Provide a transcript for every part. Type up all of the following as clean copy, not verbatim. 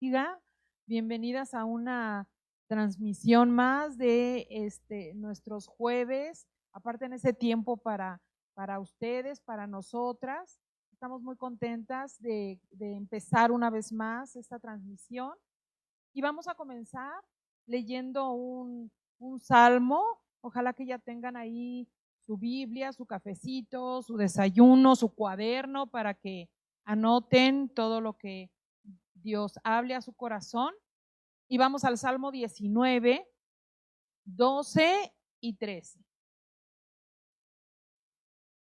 bendiga. Bienvenidas a una transmisión más de nuestros jueves. Aparte en ese tiempo para ustedes, para nosotras. Estamos muy contentas de empezar una vez más esta transmisión. Y vamos a comenzar leyendo un salmo. Ojalá que ya tengan ahí su Biblia, su cafecito, su desayuno, su cuaderno para que anoten todo lo que Dios hable a su corazón. Y vamos al Salmo 19, 12 y 13.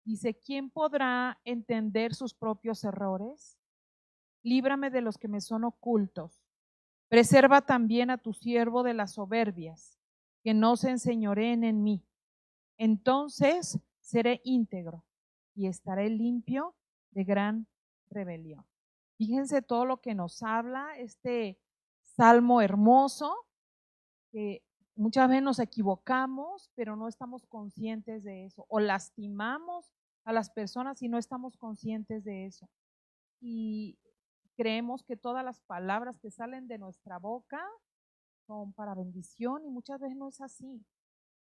Dice, ¿quién podrá entender sus propios errores? Líbrame de los que me son ocultos. Preserva también a tu siervo de las soberbias, que no se enseñoreen en mí. Entonces seré íntegro y estaré limpio de gran rebelión. Fíjense todo lo que nos habla este salmo hermoso, que muchas veces nos equivocamos, pero no estamos conscientes de eso, o lastimamos a las personas y no estamos conscientes de eso. Y creemos que todas las palabras que salen de nuestra boca son para bendición y muchas veces no es así.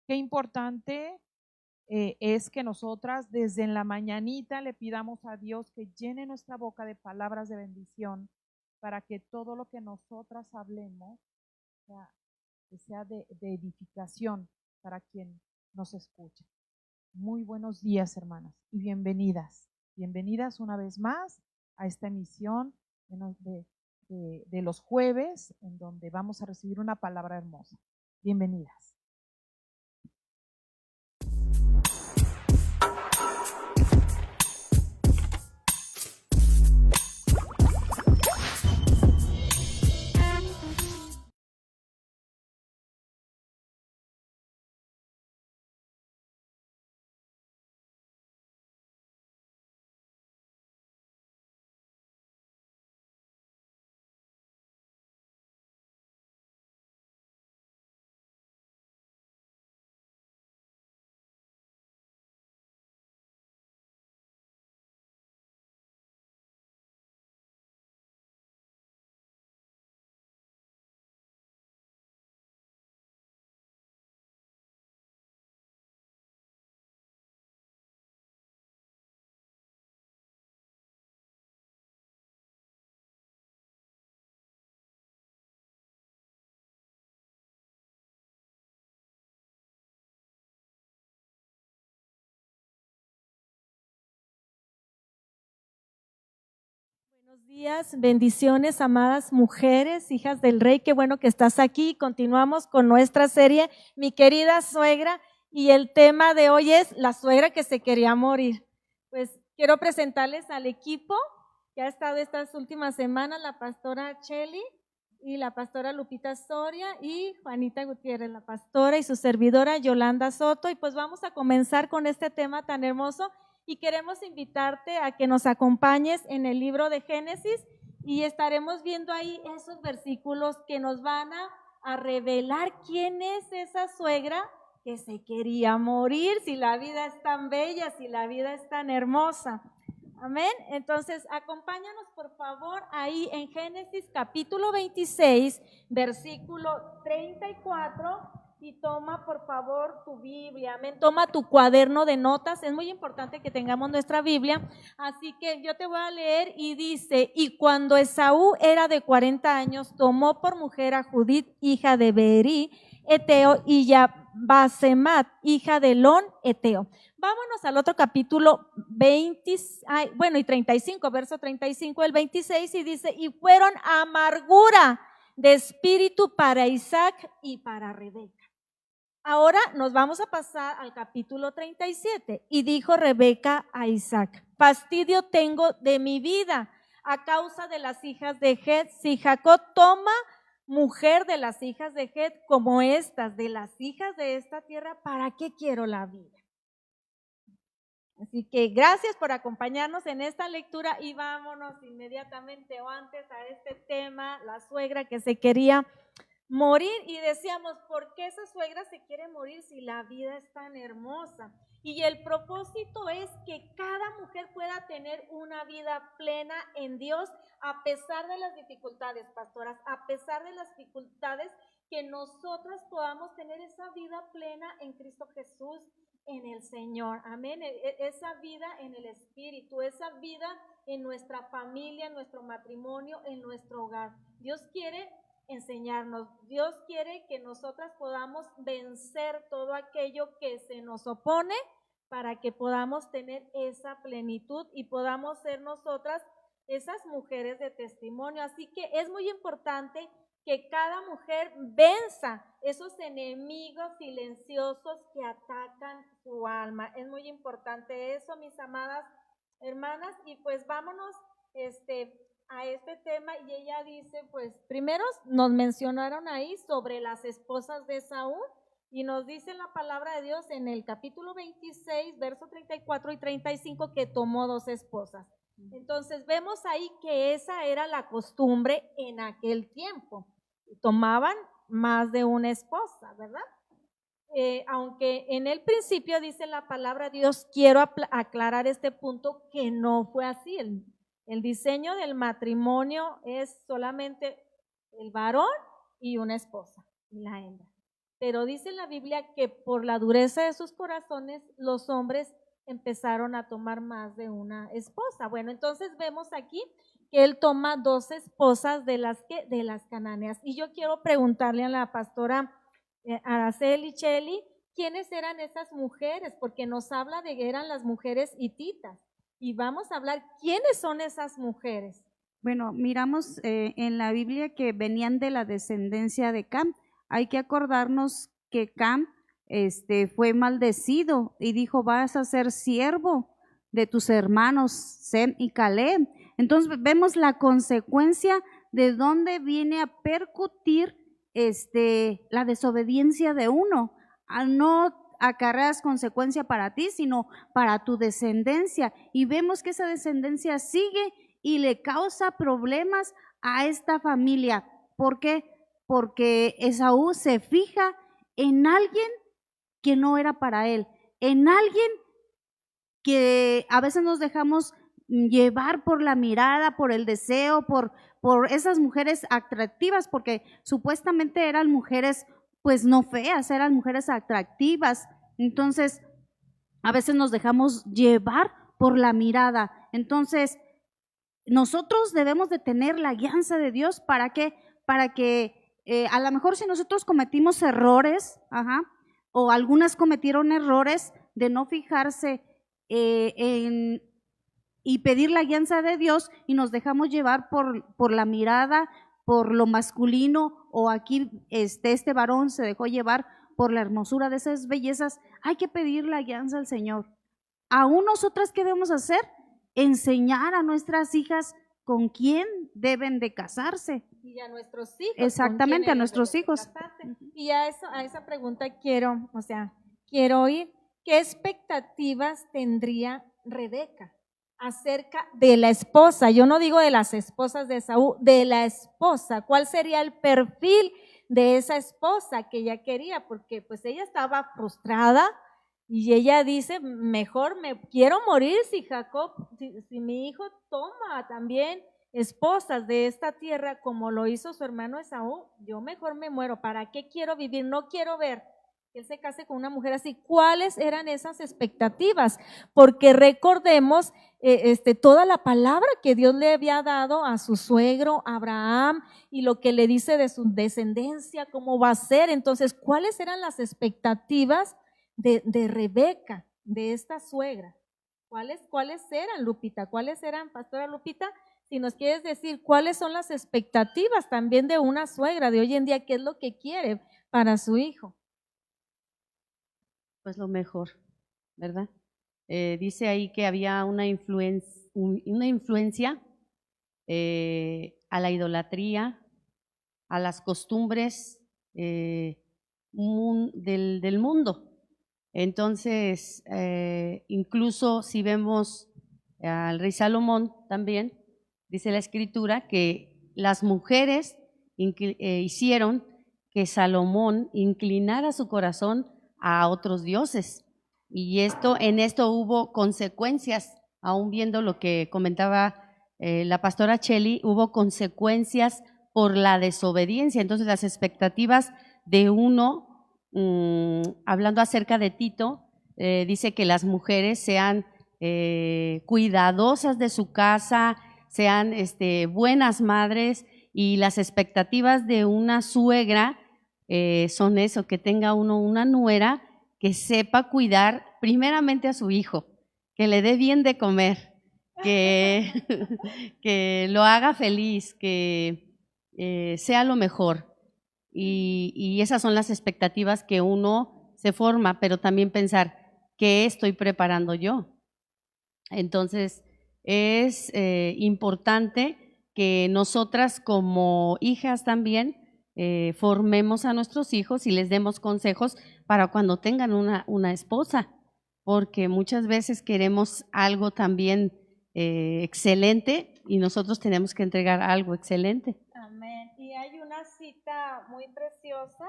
Qué importante es que nosotras desde en la mañanita le pidamos a Dios que llene nuestra boca de palabras de bendición para que todo lo que nosotras hablemos sea de edificación para quien nos escucha. Muy buenos días, hermanas, y bienvenidas. Bienvenidas una vez más a esta emisión de los jueves, en donde vamos a recibir una palabra hermosa. Bienvenidas. Buenos días, bendiciones, amadas mujeres, hijas del Rey. Qué bueno que estás aquí. Continuamos con nuestra serie, Mi querida suegra, y el tema de hoy es la suegra que se quería morir. Pues quiero presentarles al equipo que ha estado estas últimas semanas, la pastora Cheli y la pastora Lupita Soria y Juanita Gutiérrez, la pastora, y su servidora Yolanda Soto. Y pues vamos a comenzar con este tema tan hermoso. Y queremos invitarte a que nos acompañes en el libro de Génesis y estaremos viendo ahí esos versículos que nos van a revelar quién es esa suegra que se quería morir, si la vida es tan bella, si la vida es tan hermosa. Amén. Entonces, acompáñanos por favor ahí en Génesis capítulo 26, versículo 34. Y toma por favor tu Biblia, amén, toma tu cuaderno de notas, es muy importante que tengamos nuestra Biblia, así que yo te voy a leer y dice, y cuando Esaú era de 40 años, tomó por mujer a Judith, hija de Beeri, Eteo, y a Basemat, hija de Elón, Eteo. Vámonos al otro capítulo 20, y 35, verso 35, el 26, y dice, y fueron amargura de espíritu para Isaac y para Rebeca. Ahora nos vamos a pasar al capítulo 37. Y dijo Rebeca a Isaac, fastidio tengo de mi vida a causa de las hijas de Het. Si Jacob toma mujer de las hijas de Het como estas, de las hijas de esta tierra, ¿para qué quiero la vida? Así que gracias por acompañarnos en esta lectura y vámonos inmediatamente o antes a este tema, la suegra que se quería morir. Y decíamos, ¿por qué esa suegra se quiere morir si la vida es tan hermosa? Y el propósito es que cada mujer pueda tener una vida plena en Dios a pesar de las dificultades, pastoras, a pesar de las dificultades, que nosotras podamos tener esa vida plena en Cristo Jesús, en el Señor, amén, esa vida en el Espíritu, esa vida en nuestra familia, en nuestro matrimonio, en nuestro hogar. Dios quiere enseñarnos, Dios quiere que nosotras podamos vencer todo aquello que se nos opone para que podamos tener esa plenitud y podamos ser nosotras esas mujeres de testimonio. Así que es muy importante que cada mujer venza esos enemigos silenciosos que atacan su alma. Es muy importante eso, mis amadas hermanas, y pues vámonos a este tema. Y ella dice, pues primero nos mencionaron ahí sobre las esposas de Saúl, y nos dice la palabra de Dios en el capítulo 26, verso 34 y 35, que tomó 2 esposas. Entonces vemos ahí que esa era la costumbre en aquel tiempo. Tomaban más de una esposa, ¿verdad? Aunque en el principio dice la palabra de Dios, quiero aclarar este punto, que no fue así. El diseño del matrimonio es solamente el varón y una esposa, y la hembra. Pero dice la Biblia que por la dureza de sus corazones, los hombres empezaron a tomar más de una esposa. Bueno, entonces vemos aquí que él toma 2 esposas de las cananeas. Y yo quiero preguntarle a la pastora Araceli Cheli, ¿quiénes eran esas mujeres? Porque nos habla de que eran las mujeres hititas. Y vamos a hablar, ¿quiénes son esas mujeres? Bueno, miramos en la Biblia que venían de la descendencia de Cam. Hay que acordarnos que Cam fue maldecido y dijo, vas a ser siervo de tus hermanos Sem y Caleb. Entonces vemos la consecuencia de dónde viene a percutir la desobediencia de uno. No acarreas consecuencia para ti, sino para tu descendencia. Y vemos que esa descendencia sigue y le causa problemas a esta familia. ¿Por qué? Porque Esaú se fija en alguien que no era para él, en alguien que a veces nos dejamos llevar por la mirada, por el deseo, por esas mujeres atractivas, porque supuestamente eran mujeres pues no feas, eran mujeres atractivas. Entonces a veces nos dejamos llevar por la mirada. Entonces nosotros debemos de tener la guianza de Dios para que a lo mejor si nosotros cometimos errores, o algunas cometieron errores de no fijarse y pedir la guianza de Dios, y nos dejamos llevar por la mirada, por lo masculino, o aquí este varón se dejó llevar por la hermosura de esas bellezas. Hay que pedir la guianza al Señor. Aún nosotras, ¿qué debemos hacer? Enseñar a nuestras hijas con quién deben de casarse. Y a nuestros hijos. Exactamente, a nuestros hijos. Y a esa pregunta quiero oír, ¿qué expectativas tendría Rebeca acerca de la esposa? Yo no digo de las esposas de Saúl, de la esposa. ¿Cuál sería el perfil de esa esposa que ella quería? Porque pues ella estaba frustrada y ella dice, mejor me quiero morir si mi hijo toma también esposas de esta tierra como lo hizo su hermano Esaú, yo mejor me muero. ¿Para qué quiero vivir? No quiero ver que él se case con una mujer así. ¿Cuáles eran esas expectativas? Porque recordemos toda la palabra que Dios le había dado a su suegro Abraham, y lo que le dice de su descendencia, cómo va a ser. Entonces, ¿cuáles eran las expectativas de Rebeca, de esta suegra? ¿Cuáles eran, Lupita? ¿Cuáles eran, pastora Lupita? Si nos quieres decir cuáles son las expectativas también de una suegra de hoy en día, qué es lo que quiere para su hijo. Pues lo mejor, ¿verdad? Dice ahí que había una influencia a la idolatría, a las costumbres del mundo. Entonces, incluso si vemos al rey Salomón también, dice la escritura que las mujeres hicieron que Salomón inclinara su corazón a otros dioses. Y en esto hubo consecuencias, aún viendo lo que comentaba la pastora Cheli, hubo consecuencias por la desobediencia. Entonces las expectativas de uno, hablando acerca de Tito, dice que las mujeres sean cuidadosas de su casa, sean buenas madres, y las expectativas de una suegra son eso, que tenga uno una nuera que sepa cuidar primeramente a su hijo, que le dé bien de comer, que, que lo haga feliz, que sea lo mejor. Y esas son las expectativas que uno se forma, pero también pensar, ¿qué estoy preparando yo? Entonces, es importante que nosotras como hijas también formemos a nuestros hijos y les demos consejos para cuando tengan una esposa, porque muchas veces queremos algo también excelente y nosotros tenemos que entregar algo excelente. Amén. Y hay una cita muy preciosa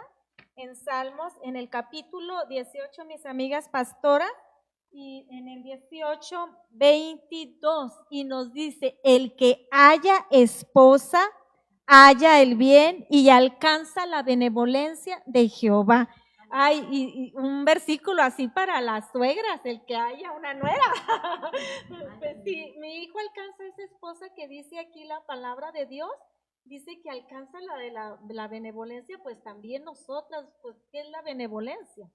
en Salmos, en el capítulo 18, mis amigas pastoras, y en el 18, 22, y nos dice, el que haya esposa, halla el bien y alcanza la benevolencia de Jehová. Ay, y un versículo así para las suegras, el que haya una nuera. Pues si mi hijo alcanza esa esposa que dice aquí la palabra de Dios, dice que alcanza la de la benevolencia, pues también nosotras, pues, ¿qué es la benevolencia?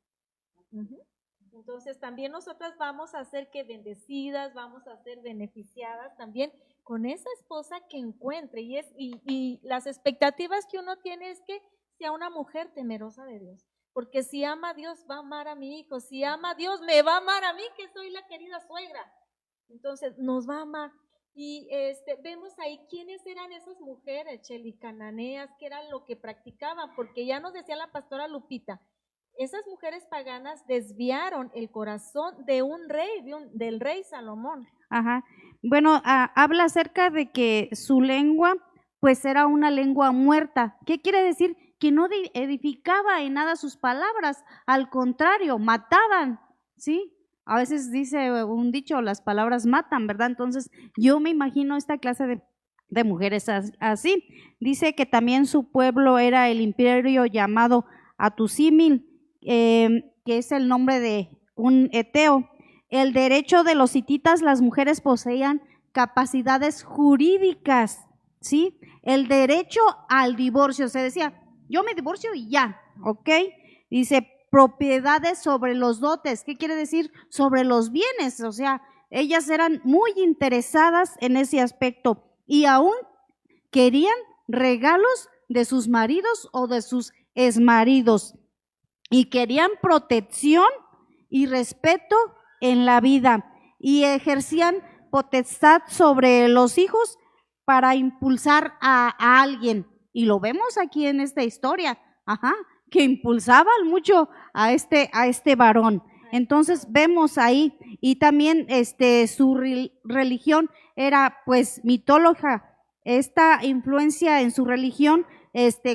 Entonces también nosotras vamos a ser que bendecidas, vamos a ser beneficiadas también con esa esposa que encuentre, y las expectativas que uno tiene es que sea una mujer temerosa de Dios, porque si ama a Dios va a amar a mi hijo, si ama a Dios me va a amar a mí, que soy la querida suegra, entonces nos va a amar. Y vemos ahí quiénes eran esas mujeres, Cheli, cananeas, que eran lo que practicaban, porque ya nos decía la pastora Lupita, esas mujeres paganas desviaron el corazón de un rey, del rey Salomón. Ajá. Bueno, habla acerca de que su lengua pues era una lengua muerta. ¿Qué quiere decir? Que no edificaba en nada sus palabras, al contrario, mataban, ¿sí? A veces dice un dicho, las palabras matan, ¿verdad? Entonces yo me imagino esta clase de mujeres así. Dice que también su pueblo era el imperio llamado Atusimil, que es el nombre de un eteo. El derecho de los hititas, las mujeres poseían capacidades jurídicas, ¿sí? El derecho al divorcio, se decía, yo me divorcio y ya, ¿ok? Dice, propiedades sobre los dotes, ¿qué quiere decir? Sobre los bienes, o sea, ellas eran muy interesadas en ese aspecto y aún querían regalos de sus maridos o de sus exmaridos y querían protección y respeto en la vida y ejercían potestad sobre los hijos para impulsar a alguien. Y lo vemos aquí en esta historia, que impulsaban mucho a este varón. Entonces vemos ahí, y también su religión era pues mitóloga. Esta influencia en su religión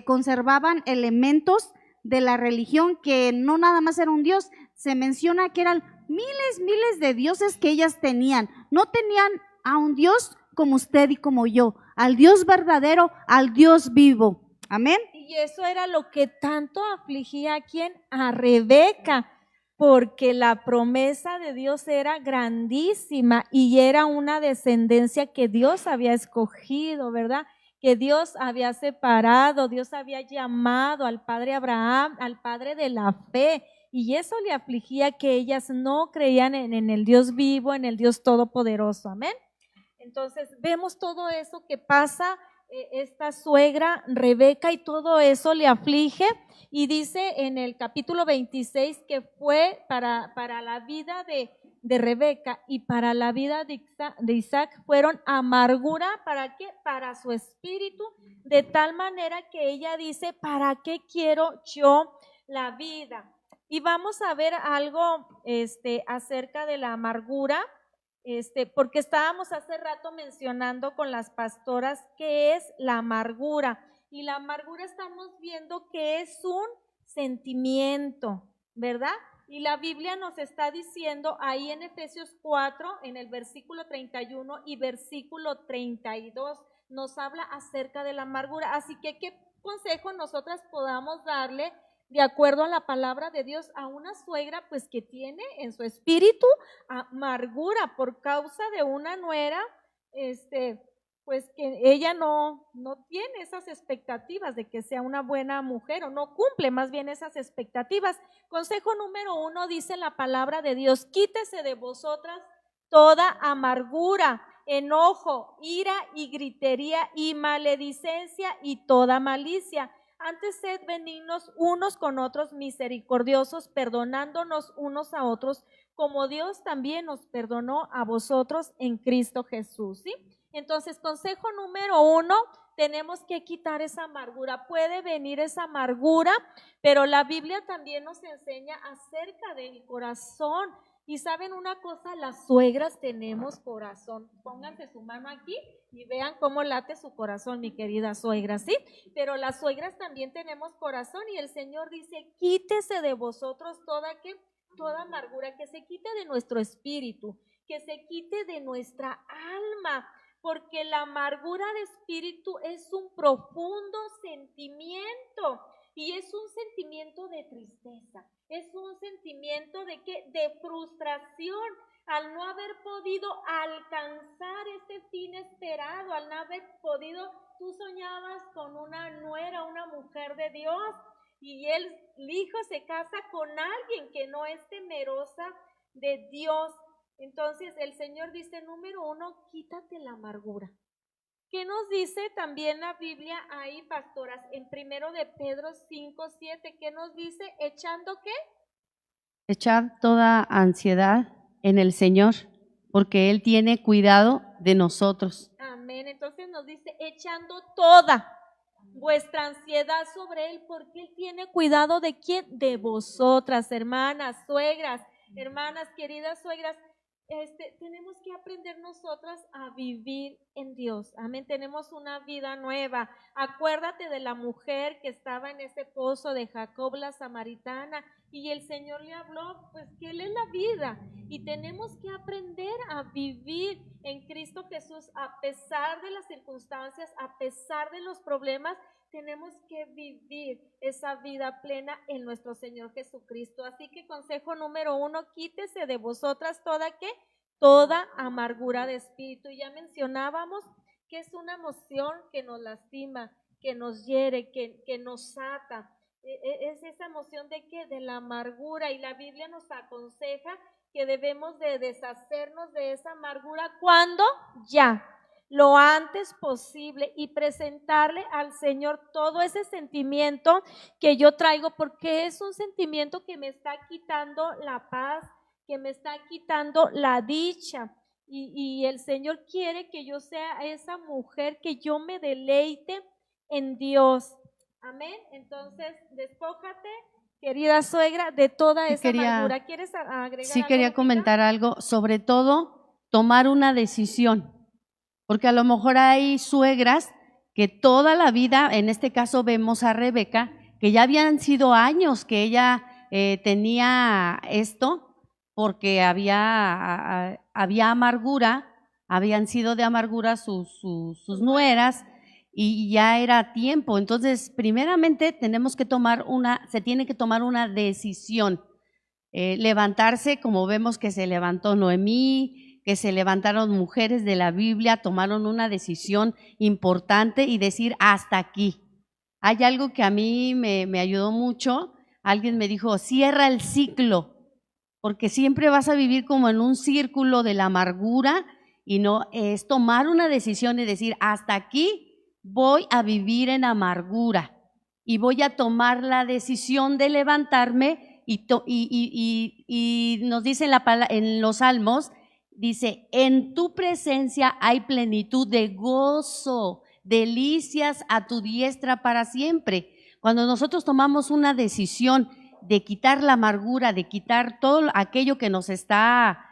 conservaban elementos de la religión que no nada más era un dios, se menciona que eran miles de dioses que ellas tenían. No tenían a un Dios como usted y como yo, al Dios verdadero, al Dios vivo. Amén. Y eso era lo que tanto afligía a quién, a Rebeca, porque la promesa de Dios era grandísima y era una descendencia que Dios había escogido, ¿verdad? Que Dios había separado, Dios había llamado al padre Abraham, al padre de la fe, y eso le afligía que ellas no creían en el Dios vivo, en el Dios todopoderoso, amén. Entonces vemos todo eso que pasa, esta suegra Rebeca, y todo eso le aflige, y dice en el capítulo 26 que fue para la vida de Rebeca y para la vida de Isaac fueron amargura, ¿para qué? Para su espíritu, de tal manera que ella dice, ¿para qué quiero yo la vida? Y vamos a ver algo acerca de la amargura, porque estábamos hace rato mencionando con las pastoras qué es la amargura, y la amargura estamos viendo que es un sentimiento, ¿verdad? Y la Biblia nos está diciendo ahí en Efesios 4, en el versículo 31 y versículo 32, nos habla acerca de la amargura. Así que, ¿qué consejo nosotras podamos darle de acuerdo a la palabra de Dios a una suegra pues que tiene en su espíritu amargura por causa de una nuera, pues que ella no tiene esas expectativas de que sea una buena mujer o no cumple más bien esas expectativas? Consejo número 1 dice la palabra de Dios: quítese de vosotras toda amargura, enojo, ira y gritería y maledicencia y toda malicia. Antes sed benignos unos con otros, misericordiosos, perdonándonos unos a otros, como Dios también nos perdonó a vosotros en Cristo Jesús, ¿sí? Entonces, consejo número 1, tenemos que quitar esa amargura. Puede venir esa amargura, pero la Biblia también nos enseña acerca del corazón. Y saben una cosa, las suegras tenemos corazón. Pónganse su mano aquí y vean cómo late su corazón, mi querida suegra, ¿sí? Pero las suegras también tenemos corazón y el Señor dice: quítese de vosotros toda amargura, que se quite de nuestro espíritu, que se quite de nuestra alma, porque la amargura de espíritu es un profundo sentimiento y es un sentimiento de tristeza, es un sentimiento de frustración al no haber podido alcanzar ese fin esperado, al no haber podido, tú soñabas con una nuera, una mujer de Dios, y el hijo se casa con alguien que no es temerosa de Dios. Entonces el Señor dice, número 1, quítate la amargura. ¿Qué nos dice también la Biblia ahí, pastoras? En 1 de Pedro 5:7, ¿qué nos dice? ¿Echando qué? Echar toda ansiedad en el Señor, porque Él tiene cuidado de nosotros. Amén. Entonces nos dice, echando toda vuestra ansiedad sobre Él, porque Él tiene cuidado ¿de quién? De vosotras, hermanas, suegras, hermanas, queridas suegras. Tenemos que aprender nosotras a vivir en Dios. Amén. Tenemos una vida nueva. Acuérdate de la mujer que estaba en ese pozo de Jacob, la samaritana, y el Señor le habló, pues que Él es la vida, y tenemos que aprender a vivir en Cristo Jesús a pesar de las circunstancias, a pesar de los problemas. Tenemos que vivir esa vida plena en nuestro Señor Jesucristo. Así que consejo número 1, quítese de vosotras toda amargura de espíritu. Ya mencionábamos que es una emoción que nos lastima, que nos hiere, que nos ata. Es esa emoción de la amargura, y la Biblia nos aconseja que debemos de deshacernos de esa amargura. ¿Cuándo? Ya, lo antes posible, y presentarle al Señor todo ese sentimiento que yo traigo, porque es un sentimiento que me está quitando la paz, que me está quitando la dicha, y el Señor quiere que yo sea esa mujer, que yo me deleite en Dios. Amén. Entonces, despójate, querida suegra, de toda esa amargura. ¿Quieres agregar Sí, algo, quería Lupita? comentar algo, sobre todo tomar una decisión, porque a lo mejor hay suegras que toda la vida, en este caso vemos a Rebeca, que ya habían sido años que ella tenía esto, porque había amargura, habían sido de amargura sus nueras, y ya era tiempo. Entonces, primeramente se tiene que tomar una decisión, levantarse, como vemos que se levantó Noemí, que se levantaron mujeres de la Biblia, tomaron una decisión importante y decir hasta aquí. Hay algo que a mí me ayudó mucho. Alguien me dijo, cierra el ciclo, porque siempre vas a vivir como en un círculo de la amargura, y no, es tomar una decisión y decir hasta aquí voy a vivir en amargura, y voy a tomar la decisión de levantarme, y nos dice en los Salmos, dice, en tu presencia hay plenitud de gozo, delicias a tu diestra para siempre. Cuando nosotros tomamos una decisión de quitar la amargura, de quitar todo aquello que nos está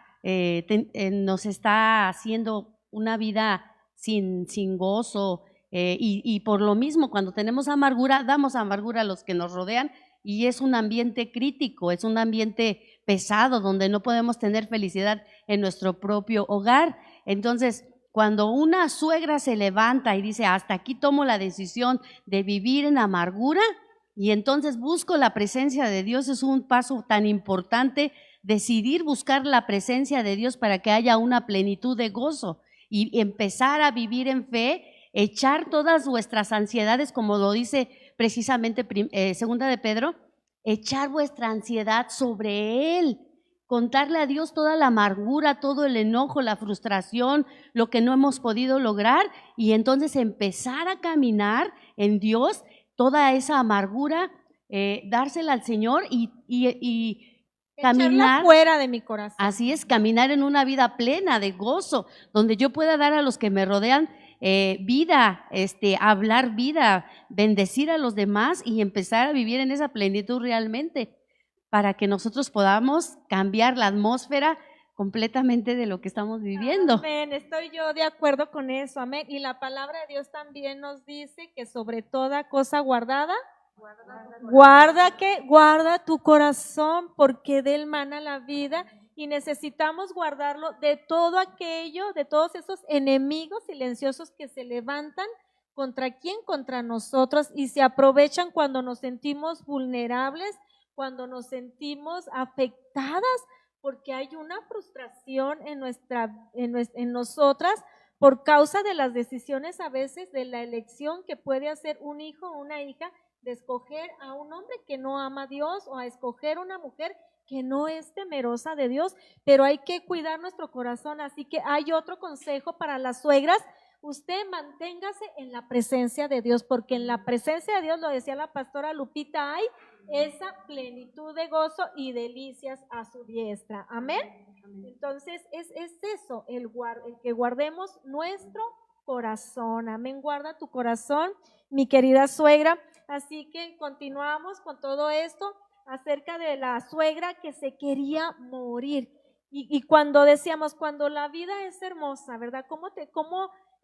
haciendo una vida sin gozo, y por lo mismo, cuando tenemos amargura, damos amargura a los que nos rodean, y es un ambiente crítico, es un ambiente pesado donde no podemos tener felicidad en nuestro propio hogar. Entonces, cuando una suegra se levanta y dice, hasta aquí tomo la decisión de vivir en amargura, y entonces busco la presencia de Dios, es un paso tan importante, decidir buscar la presencia de Dios para que haya una plenitud de gozo y empezar a vivir en fe, echar todas vuestras ansiedades, como lo dice precisamente segunda de Pedro, echar vuestra ansiedad sobre Él, contarle a Dios toda la amargura, todo el enojo, la frustración, lo que no hemos podido lograr, y entonces empezar a caminar en Dios, toda esa amargura, dársela al Señor y Echarla caminar. fuera de mi corazón. Así es, caminar en una vida plena de gozo, donde yo pueda dar a los que me rodean vida, hablar vida, bendecir a los demás y empezar a vivir en esa plenitud realmente, para que nosotros podamos cambiar la atmósfera completamente de lo que estamos viviendo. Amén, estoy yo de acuerdo con eso, amén. Y la palabra de Dios también nos dice que sobre toda cosa guardada, guarda tu corazón, porque de él mana la vida, y necesitamos guardarlo de todo aquello, de todos esos enemigos silenciosos que se levantan contra quién, contra nosotros, y se aprovechan cuando nos sentimos vulnerables, cuando nos sentimos afectadas, porque hay una frustración en nosotras por causa de las decisiones a veces de la elección que puede hacer un hijo o una hija, de escoger a un hombre que no ama a Dios o a escoger una mujer que no es temerosa de Dios, pero hay que cuidar nuestro corazón. Así que hay otro consejo para las suegras: usted manténgase en la presencia de Dios, porque en la presencia de Dios, lo decía la pastora Lupita, hay esa plenitud de gozo y delicias a su diestra. Amén. Entonces es eso, el que guardemos nuestro corazón. Amén, guarda tu corazón, mi querida suegra. Así que continuamos con todo esto acerca de la suegra que se quería morir. Y cuando decíamos, cuando la vida es hermosa, ¿verdad? ¿Cómo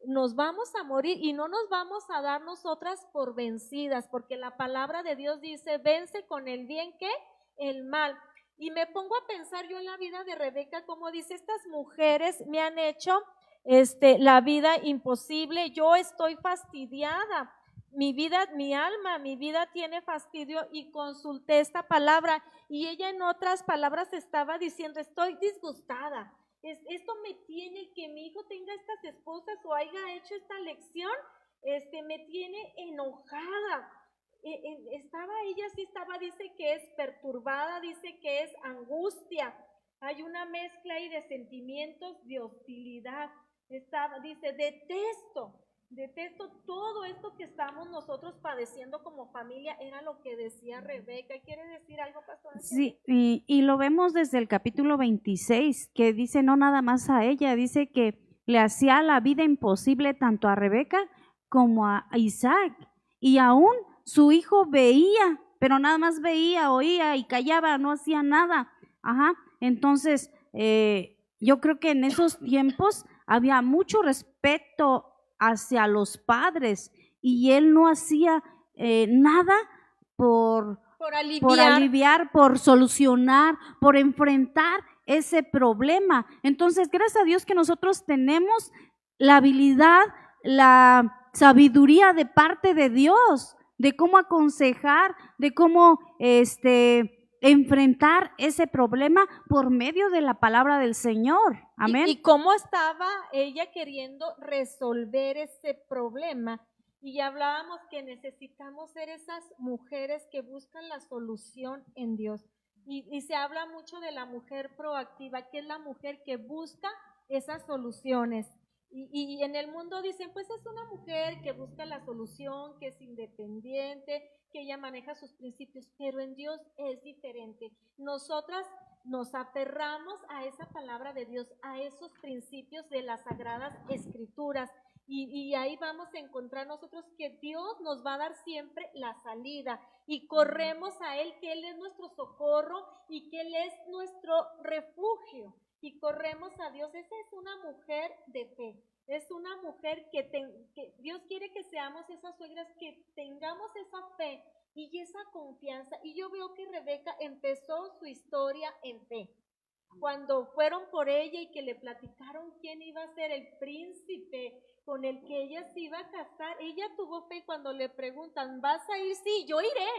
nos vamos a morir y no nos vamos a dar nosotras por vencidas? Porque la palabra de Dios dice, vence con el bien que el mal. Y me pongo a pensar yo en la vida de Rebeca, como dice, estas mujeres me han hecho la vida imposible, yo estoy fastidiada, mi vida, mi alma, mi vida tiene fastidio, y consulté esta palabra y ella en otras palabras estaba diciendo, estoy disgustada, esto me tiene, que mi hijo tenga estas esposas o haya hecho esta lección, me tiene enojada. Dice que es perturbada, dice que es angustia, hay una mezcla ahí de sentimientos de hostilidad. Dice, detesto todo esto que estamos nosotros padeciendo como familia. Era lo que decía Rebeca. ¿Quiere decir algo, pastor? Sí, y lo vemos desde el capítulo 26, que dice no nada más a ella, dice que le hacía la vida imposible tanto a Rebeca como a Isaac, y aún su hijo veía, pero nada más veía, oía y callaba, no hacía nada. Entonces yo creo que en esos tiempos había mucho respeto hacia los padres, y él no hacía nada por aliviar, por solucionar, por enfrentar ese problema. Entonces, gracias a Dios que nosotros tenemos la habilidad, la sabiduría de parte de Dios, de cómo aconsejar, de cómo enfrentar ese problema por medio de la palabra del Señor. Amén. ¿Y cómo estaba ella queriendo resolver ese problema? Y ya hablábamos que necesitamos ser esas mujeres que buscan la solución en Dios. Y se habla mucho de la mujer proactiva, que es la mujer que busca esas soluciones. Y en el mundo dicen, pues es una mujer que busca la solución, que es independiente, que ella maneja sus principios, pero en Dios es diferente. Nosotras nos aferramos a esa palabra de Dios, a esos principios de las Sagradas Escrituras, y ahí vamos a encontrar nosotros que Dios nos va a dar siempre la salida, y corremos a Él, que Él es nuestro socorro y que Él es nuestro refugio, y corremos a Dios. Esa es una mujer de fe. Es una mujer que Dios quiere que seamos esas suegras, que tengamos esa fe y esa confianza. Y yo veo que Rebeca empezó su historia en fe. Cuando fueron por ella y que le platicaron quién iba a ser el príncipe con el que ella se iba a casar, ella tuvo fe. Cuando le preguntan, ¿vas a ir? Sí, yo iré.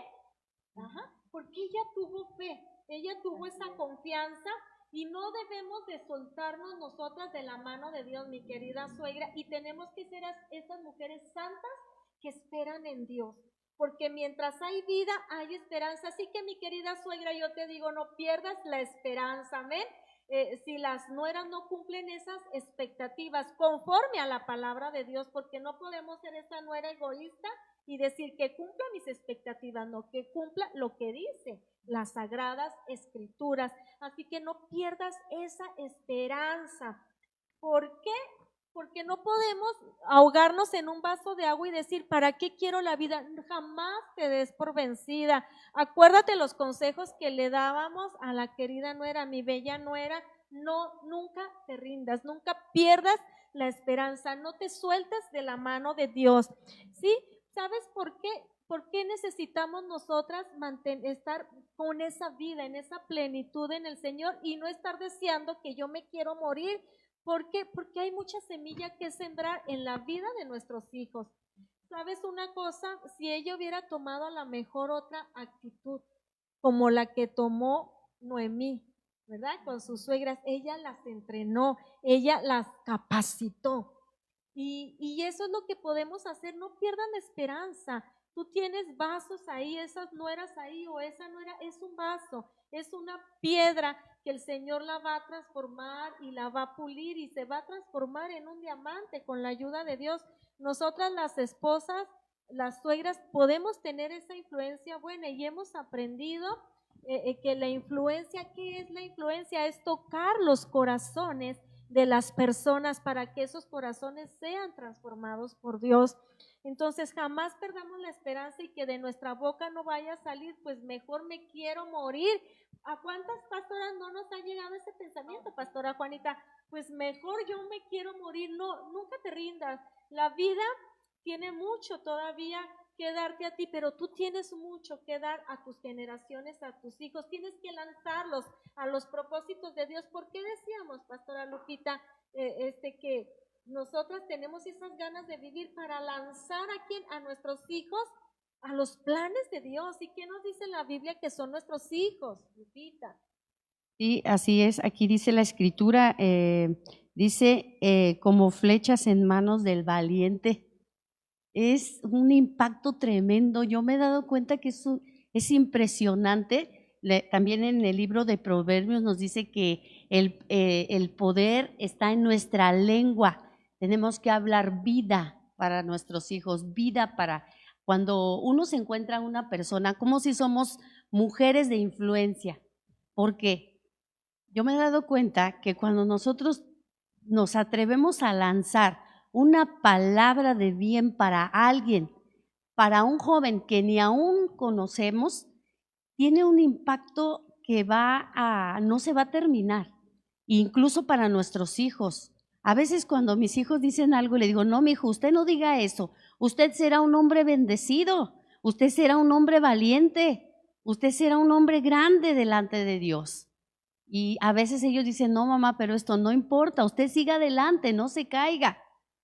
Ajá, porque ella tuvo fe, ella tuvo esa confianza. Y no debemos de soltarnos nosotras de la mano de Dios, mi querida suegra, y tenemos que ser esas mujeres santas que esperan en Dios, porque mientras hay vida, hay esperanza. Así que, mi querida suegra, yo te digo, no pierdas la esperanza, amén. Si las nueras no cumplen esas expectativas conforme a la palabra de Dios, porque no podemos ser esa nuera egoísta y decir que cumpla mis expectativas, no, que cumpla lo que dice las sagradas escrituras. Así que no pierdas esa esperanza. ¿Por qué? Porque no podemos ahogarnos en un vaso de agua y decir, ¿para qué quiero la vida? Jamás te des por vencida. Acuérdate los consejos que le dábamos a la querida nuera, mi bella nuera. No, nunca te rindas, nunca pierdas la esperanza, no te sueltes de la mano de Dios. ¿Sí? ¿Sabes por qué? ¿Por qué necesitamos nosotras estar con esa vida, en esa plenitud en el Señor y no estar deseando que yo me quiero morir? ¿Por qué? Porque hay mucha semilla que sembrar en la vida de nuestros hijos. ¿Sabes una cosa? Si ella hubiera tomado a la mejor otra actitud, como la que tomó Noemí, ¿verdad? Con sus suegras, ella las entrenó, ella las capacitó. Y eso es lo que podemos hacer, no pierdan la esperanza. Tú tienes vasos ahí, esas nueras ahí, o esa nuera es un vaso, es una piedra que el Señor la va a transformar y la va a pulir y se va a transformar en un diamante con la ayuda de Dios. Nosotras las esposas, las suegras, podemos tener esa influencia buena y hemos aprendido que la influencia, ¿qué es la influencia? Es tocar los corazones de las personas para que esos corazones sean transformados por Dios. Entonces jamás perdamos la esperanza y que de nuestra boca no vaya a salir, pues mejor me quiero morir. ¿A cuántas pastoras no nos ha llegado ese pensamiento, pastora Juanita? Pues mejor yo me quiero morir. No, nunca te rindas. La vida tiene mucho todavía que darte a ti, pero tú tienes mucho que dar a tus generaciones, a tus hijos. Tienes que lanzarlos a los propósitos de Dios. ¿Por qué decíamos, pastora Lupita, que nosotras tenemos esas ganas de vivir para lanzar a nuestros hijos a los planes de Dios? ¿Y qué nos dice la Biblia que son nuestros hijos, Lupita? Sí, así es. Aquí dice la escritura, dice como flechas en manos del valiente. Es un impacto tremendo. Yo me he dado cuenta que es impresionante. También en el libro de Proverbios nos dice que el poder está en nuestra lengua. Tenemos que hablar vida para nuestros hijos, vida para cuando uno se encuentra una persona, como si somos mujeres de influencia. Porque yo me he dado cuenta que cuando nosotros nos atrevemos a lanzar una palabra de bien para alguien, para un joven que ni aún conocemos, tiene un impacto que no se va a terminar, incluso para nuestros hijos. A veces cuando mis hijos dicen algo, le digo, no, mijo, usted no diga eso, usted será un hombre bendecido, usted será un hombre valiente, usted será un hombre grande delante de Dios. Y a veces ellos dicen, no, mamá, pero esto no importa, usted siga adelante, no se caiga.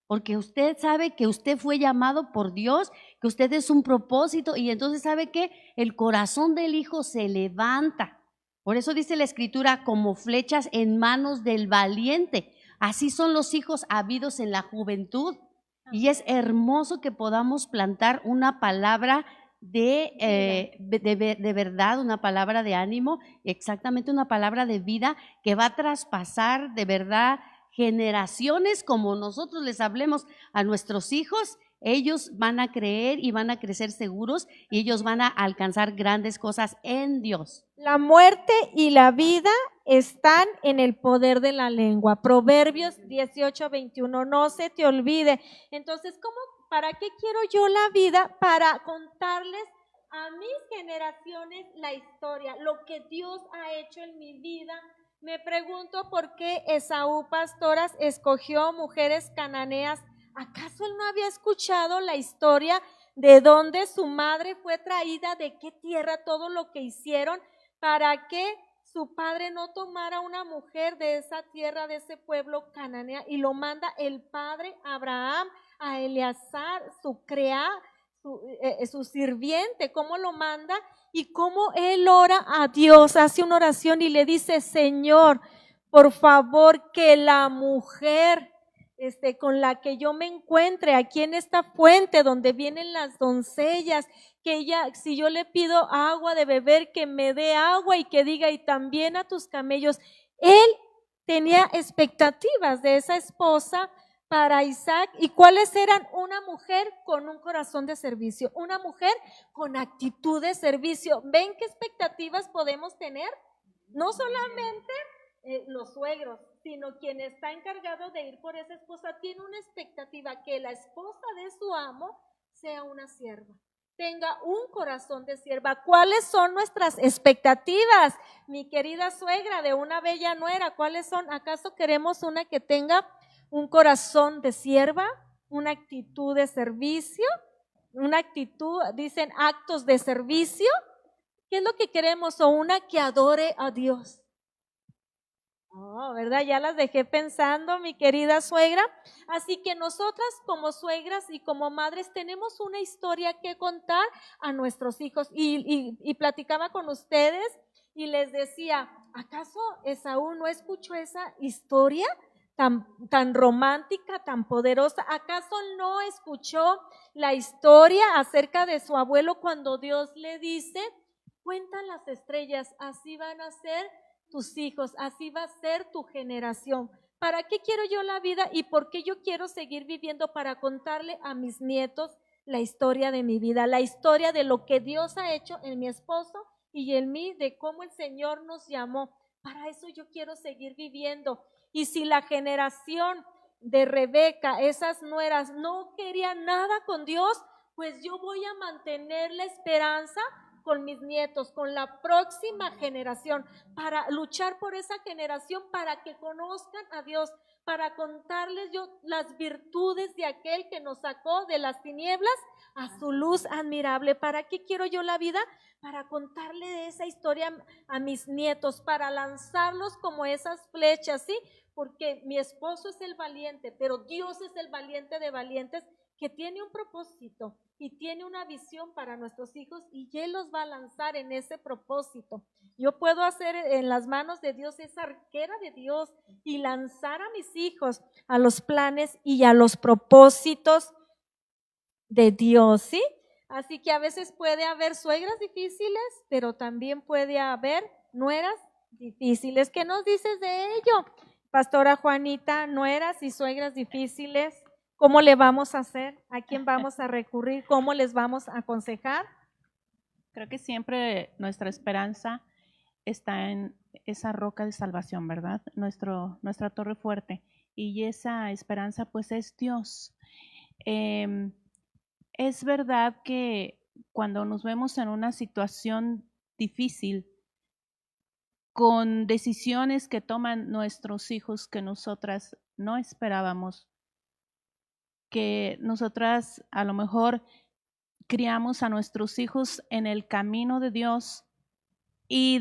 Porque usted sabe que usted fue llamado por Dios, que usted es un propósito y entonces sabe que el corazón del hijo se levanta. Por eso dice la escritura, como flechas en manos del valiente. Así son los hijos habidos en la juventud. Y es hermoso que podamos plantar una palabra de verdad, una palabra de ánimo, exactamente una palabra de vida que va a traspasar de verdad generaciones. Como nosotros les hablemos a nuestros hijos, ellos van a creer y van a crecer seguros y ellos van a alcanzar grandes cosas en Dios. La muerte y la vida están en el poder de la lengua. Proverbios 18:21, no se te olvide. Entonces, ¿para qué quiero yo la vida? Para contarles a mis generaciones la historia, lo que Dios ha hecho en mi vida, Me pregunto por qué Esaú, pastoras, escogió mujeres cananeas. ¿Acaso él no había escuchado la historia de dónde su madre fue traída, de qué tierra, todo lo que hicieron, para que su padre no tomara una mujer de esa tierra, de ese pueblo cananea, y lo manda el padre Abraham a Eleazar, su sirviente? ¿Cómo lo manda? Y cómo él ora a Dios, hace una oración y le dice: Señor, por favor, que la mujer con la que yo me encuentre aquí en esta fuente donde vienen las doncellas, que ella, si yo le pido agua de beber, que me dé agua, y que diga: y también a tus camellos. Él tenía expectativas de esa esposa para Isaac. ¿Y cuáles eran? Una mujer con un corazón de servicio, una mujer con actitud de servicio. ¿Ven qué expectativas podemos tener? No solamente los suegros, sino quien está encargado de ir por esa esposa tiene una expectativa, que la esposa de su amo sea una sierva, tenga un corazón de sierva. ¿Cuáles son nuestras expectativas, mi querida suegra, de una bella nuera? ¿Cuáles son? ¿Acaso queremos una que tenga un corazón de sierva, una actitud de servicio, una actitud, dicen, actos de servicio? ¿Qué es lo que queremos? ¿O una que adore a Dios? Oh, ¿verdad? Ya las dejé pensando, mi querida suegra. Así que nosotras como suegras y como madres tenemos una historia que contar a nuestros hijos. Y platicaba con ustedes y les decía: ¿acaso Esaú no escuchó esa historia tan romántica, tan poderosa? ¿Acaso no escuchó la historia acerca de su abuelo cuando Dios le dice: cuentan las estrellas, así van a ser tus hijos, así va a ser tu generación? ¿Para qué quiero yo la vida y por qué yo quiero seguir viviendo? Para contarle a mis nietos la historia de mi vida, la historia de lo que Dios ha hecho en mi esposo y en mí, de cómo el Señor nos llamó. Para eso yo quiero seguir viviendo. Y si la generación de Rebeca, esas nueras, no querían nada con Dios, pues yo voy a mantener la esperanza con mis nietos, con la próxima generación, para luchar por esa generación, para que conozcan a Dios, para contarles yo las virtudes de aquel que nos sacó de las tinieblas a su luz admirable. ¿Para qué quiero yo la vida? Para contarle de esa historia a mis nietos, para lanzarlos como esas flechas, ¿sí? Porque mi esposo es el valiente, pero Dios es el valiente de valientes, que tiene un propósito y tiene una visión para nuestros hijos, y Él los va a lanzar en ese propósito. Yo puedo hacer en las manos de Dios esa arquera de Dios y lanzar a mis hijos a los planes y a los propósitos de Dios, ¿sí? Así que a veces puede haber suegras difíciles, pero también puede haber nueras difíciles. ¿Qué nos dices de ello, Pastora Juanita? Nueras y suegras difíciles, ¿cómo le vamos a hacer? ¿A quién vamos a recurrir? ¿Cómo les vamos a aconsejar? Creo que siempre nuestra esperanza está en esa roca de salvación, ¿verdad? Nuestra torre fuerte. Y esa esperanza pues es Dios. Es verdad que cuando nos vemos en una situación difícil, con decisiones que toman nuestros hijos que nosotras no esperábamos, que nosotras a lo mejor criamos a nuestros hijos en el camino de Dios, y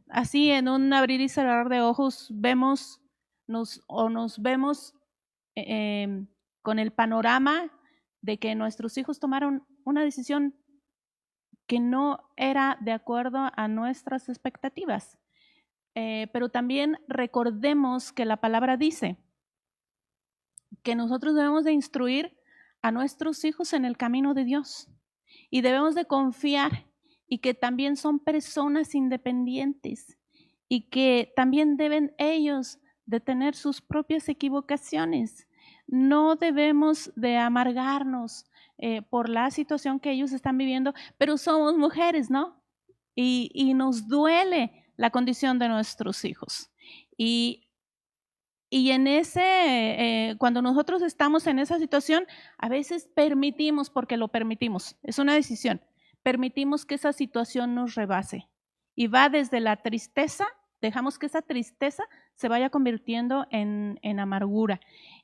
así en un abrir y cerrar de ojos nos vemos con el panorama de que nuestros hijos tomaron una decisión que no era de acuerdo a nuestras expectativas. Pero también recordemos que la palabra dice que nosotros debemos de instruir a nuestros hijos en el camino de Dios, y debemos de confiar, y que también son personas independientes, y que también deben ellos de tener sus propias equivocaciones. No debemos de amargarnos por la situación que ellos están viviendo, pero somos mujeres, ¿no? Y nos duele la condición de nuestros hijos. Y en cuando nosotros estamos en esa situación, a veces permitimos, porque lo permitimos, es una decisión, permitimos que esa situación nos rebase. Y va desde la tristeza dejamos que esa tristeza se vaya convirtiendo en amargura.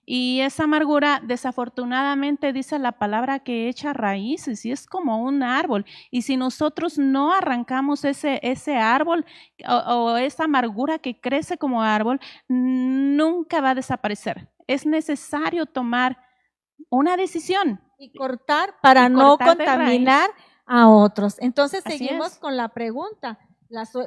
Y esa amargura, desafortunadamente, dice la palabra que echa raíces y es como un árbol. Y si nosotros no arrancamos ese árbol o esa amargura que crece como árbol, nunca va a desaparecer. Es necesario tomar una decisión. Y cortar para no cortar de contaminar a otros. Entonces Así seguimos es. con la pregunta.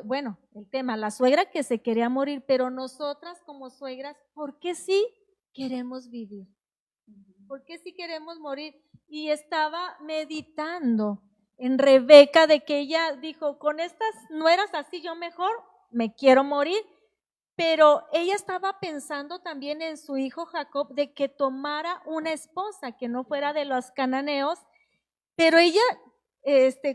Bueno, el tema, la suegra que se quería morir, pero nosotras como suegras, ¿por qué sí queremos vivir? ¿Por qué sí queremos morir? Y estaba meditando en Rebeca de que ella dijo, con estas nueras así yo mejor me quiero morir. Pero ella estaba pensando también en su hijo Jacob de que tomara una esposa que no fuera de los cananeos, pero ella,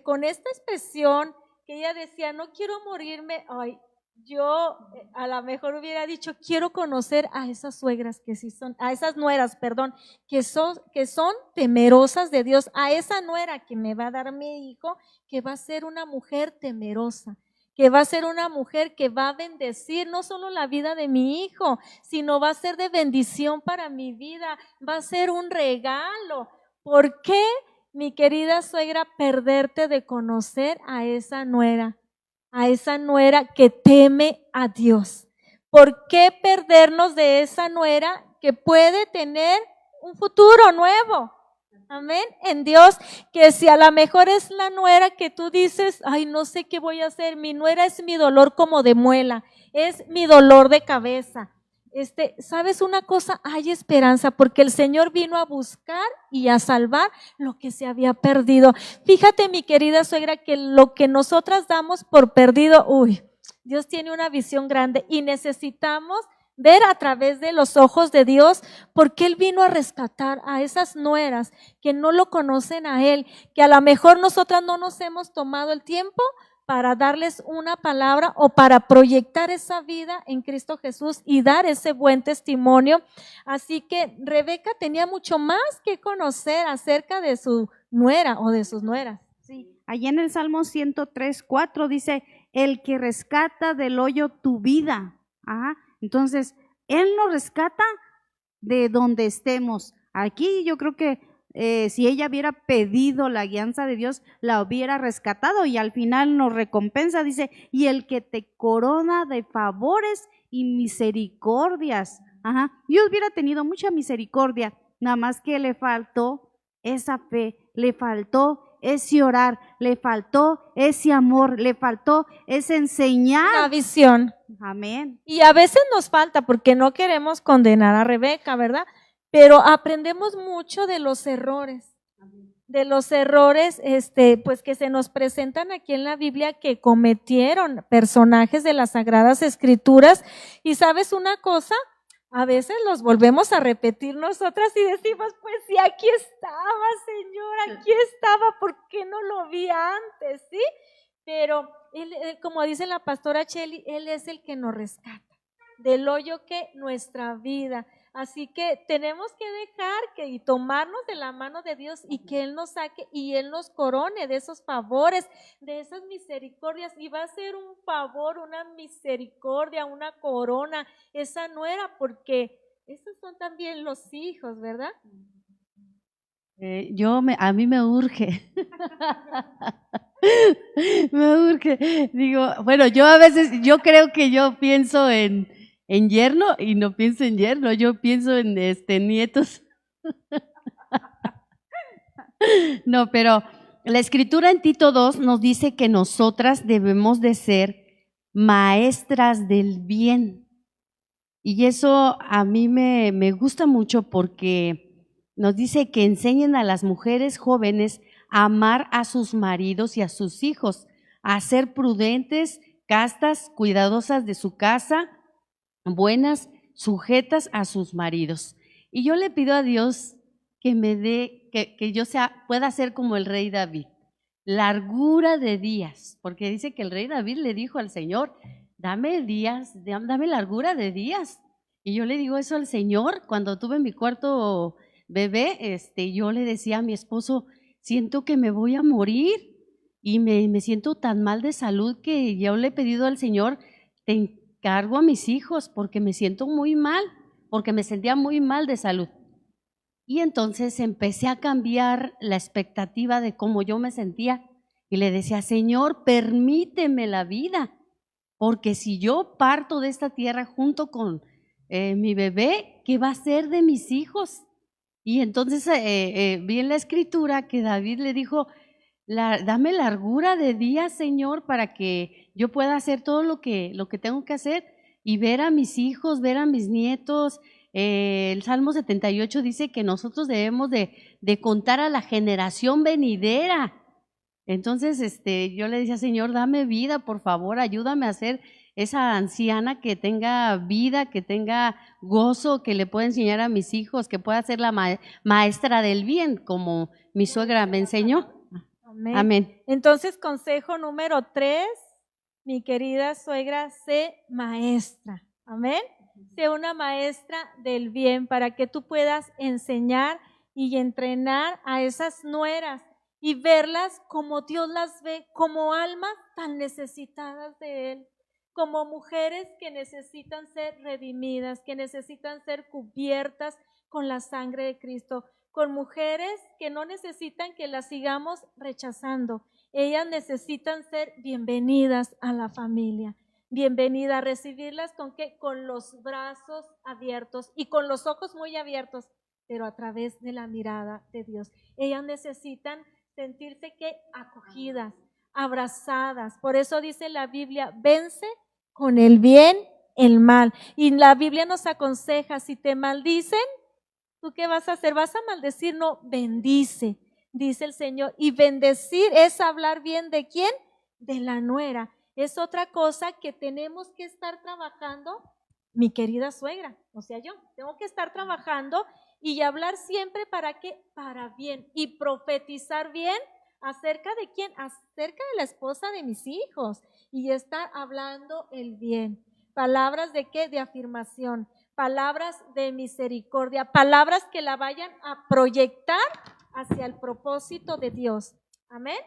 con esta expresión que ella decía, no quiero morirme, ay, yo a lo mejor hubiera dicho, quiero conocer a esas suegras que sí son, a esas nueras, perdón, que son temerosas de Dios, a esa nuera que me va a dar mi hijo, que va a ser una mujer temerosa, que va a ser una mujer que va a bendecir no solo la vida de mi hijo, sino va a ser de bendición para mi vida, va a ser un regalo. ¿Por qué, mi querida suegra, perderte de conocer a esa nuera que teme a Dios? ¿Por qué perdernos de esa nuera que puede tener un futuro nuevo? Amén, en Dios, que si a lo mejor es la nuera que tú dices, ay, no sé qué voy a hacer, mi nuera es mi dolor como de muela, es mi dolor de cabeza. ¿Sabes una cosa? Hay esperanza porque el Señor vino a buscar y a salvar lo que se había perdido. Fíjate, mi querida suegra, que lo que nosotras damos por perdido, Dios tiene una visión grande y necesitamos ver a través de los ojos de Dios, porque Él vino a rescatar a esas nueras que no lo conocen a Él, que a lo mejor nosotras no nos hemos tomado el tiempo para darles una palabra o para proyectar esa vida en Cristo Jesús y dar ese buen testimonio. Así que Rebeca tenía mucho más que conocer acerca de su nuera o de sus nueras. Sí, allá en el Salmo 103:4 dice, el que rescata del hoyo tu vida. Ajá. Entonces, Él nos rescata de donde estemos. Aquí yo creo que si ella hubiera pedido la guianza de Dios, la hubiera rescatado y al final nos recompensa, dice, y el que te corona de favores y misericordias. Ajá. Dios hubiera tenido mucha misericordia, nada más que le faltó esa fe, le faltó ese orar, le faltó ese amor, le faltó ese enseñar. Una visión. Amén. Y a veces nos falta porque no queremos condenar a Rebeca, ¿verdad? Pero aprendemos mucho de los errores. De los errores, pues que se nos presentan aquí en la Biblia que cometieron personajes de las Sagradas Escrituras. Y ¿sabes una cosa? A veces los volvemos a repetir nosotras y decimos, pues sí, aquí estaba, Señor, aquí estaba, ¿por qué no lo vi antes? ¿Sí? Pero él, como dice la pastora Cheli, Él es el que nos rescata del hoyo que nuestra vida. Así que tenemos que dejar y tomarnos de la mano de Dios y que Él nos saque y Él nos corone de esos favores, de esas misericordias. Y va a ser un favor, una misericordia, una corona, esa nuera, porque esos son también los hijos, ¿verdad? A mí me urge. Me urge. Digo, bueno, yo a veces, yo creo que yo pienso en yerno y no pienso en yerno, yo pienso en nietos. No, pero la escritura en Tito 2 nos dice que nosotras debemos de ser maestras del bien. Y eso a mí me gusta mucho porque nos dice que enseñen a las mujeres jóvenes a amar a sus maridos y a sus hijos, a ser prudentes, castas, cuidadosas de su casa, buenas, sujetas a sus maridos. Y yo le pido a Dios que me dé, que yo pueda ser como el rey David, largura de días, porque dice que el rey David le dijo al Señor, dame días, dame largura de días. Y yo le digo eso al Señor cuando tuve mi cuarto bebé, yo le decía a mi esposo, siento que me voy a morir y me siento tan mal de salud que yo le he pedido al Señor, cargo a mis hijos porque me siento muy mal, porque me sentía muy mal de salud. Y entonces empecé a cambiar la expectativa de cómo yo me sentía y le decía, Señor, permíteme la vida, porque si yo parto de esta tierra junto con mi bebé, ¿qué va a ser de mis hijos? Y entonces vi en la escritura que David le dijo, dame largura de días, Señor, para que yo pueda hacer todo lo que tengo que hacer y ver a mis hijos, ver a mis nietos. El Salmo 78 dice que nosotros debemos de contar a la generación venidera. Entonces, yo le decía, Señor, dame vida, por favor, ayúdame a ser esa anciana que tenga vida, que tenga gozo, que le pueda enseñar a mis hijos, que pueda ser la maestra del bien, como mi suegra me enseñó. Amén. Amén. Entonces, consejo número 3, mi querida suegra, sé maestra. Amén. Sé una maestra del bien para que tú puedas enseñar y entrenar a esas nueras y verlas como Dios las ve, como almas tan necesitadas de Él, como mujeres que necesitan ser redimidas, que necesitan ser cubiertas con la sangre de Cristo, con mujeres que no necesitan que las sigamos rechazando. Ellas necesitan ser bienvenidas a la familia, bienvenida, recibirlas con qué, con los brazos abiertos y con los ojos muy abiertos, pero a través de la mirada de Dios. Ellas necesitan sentirse que acogidas, abrazadas. Por eso dice la Biblia, vence con el bien el mal. Y la Biblia nos aconseja, si te maldicen, ¿tú qué vas a hacer? ¿Vas a maldecir? No, bendice, dice el Señor. Y bendecir es hablar bien ¿de quién? De la nuera. Es otra cosa que tenemos que estar trabajando, mi querida suegra, o sea, yo tengo que estar trabajando y hablar siempre ¿para qué? Para bien y profetizar bien acerca de quién, acerca de la esposa de mis hijos y estar hablando el bien. Palabras de qué? De afirmación, palabras de misericordia, palabras que la vayan a proyectar hacia el propósito de Dios. Amén.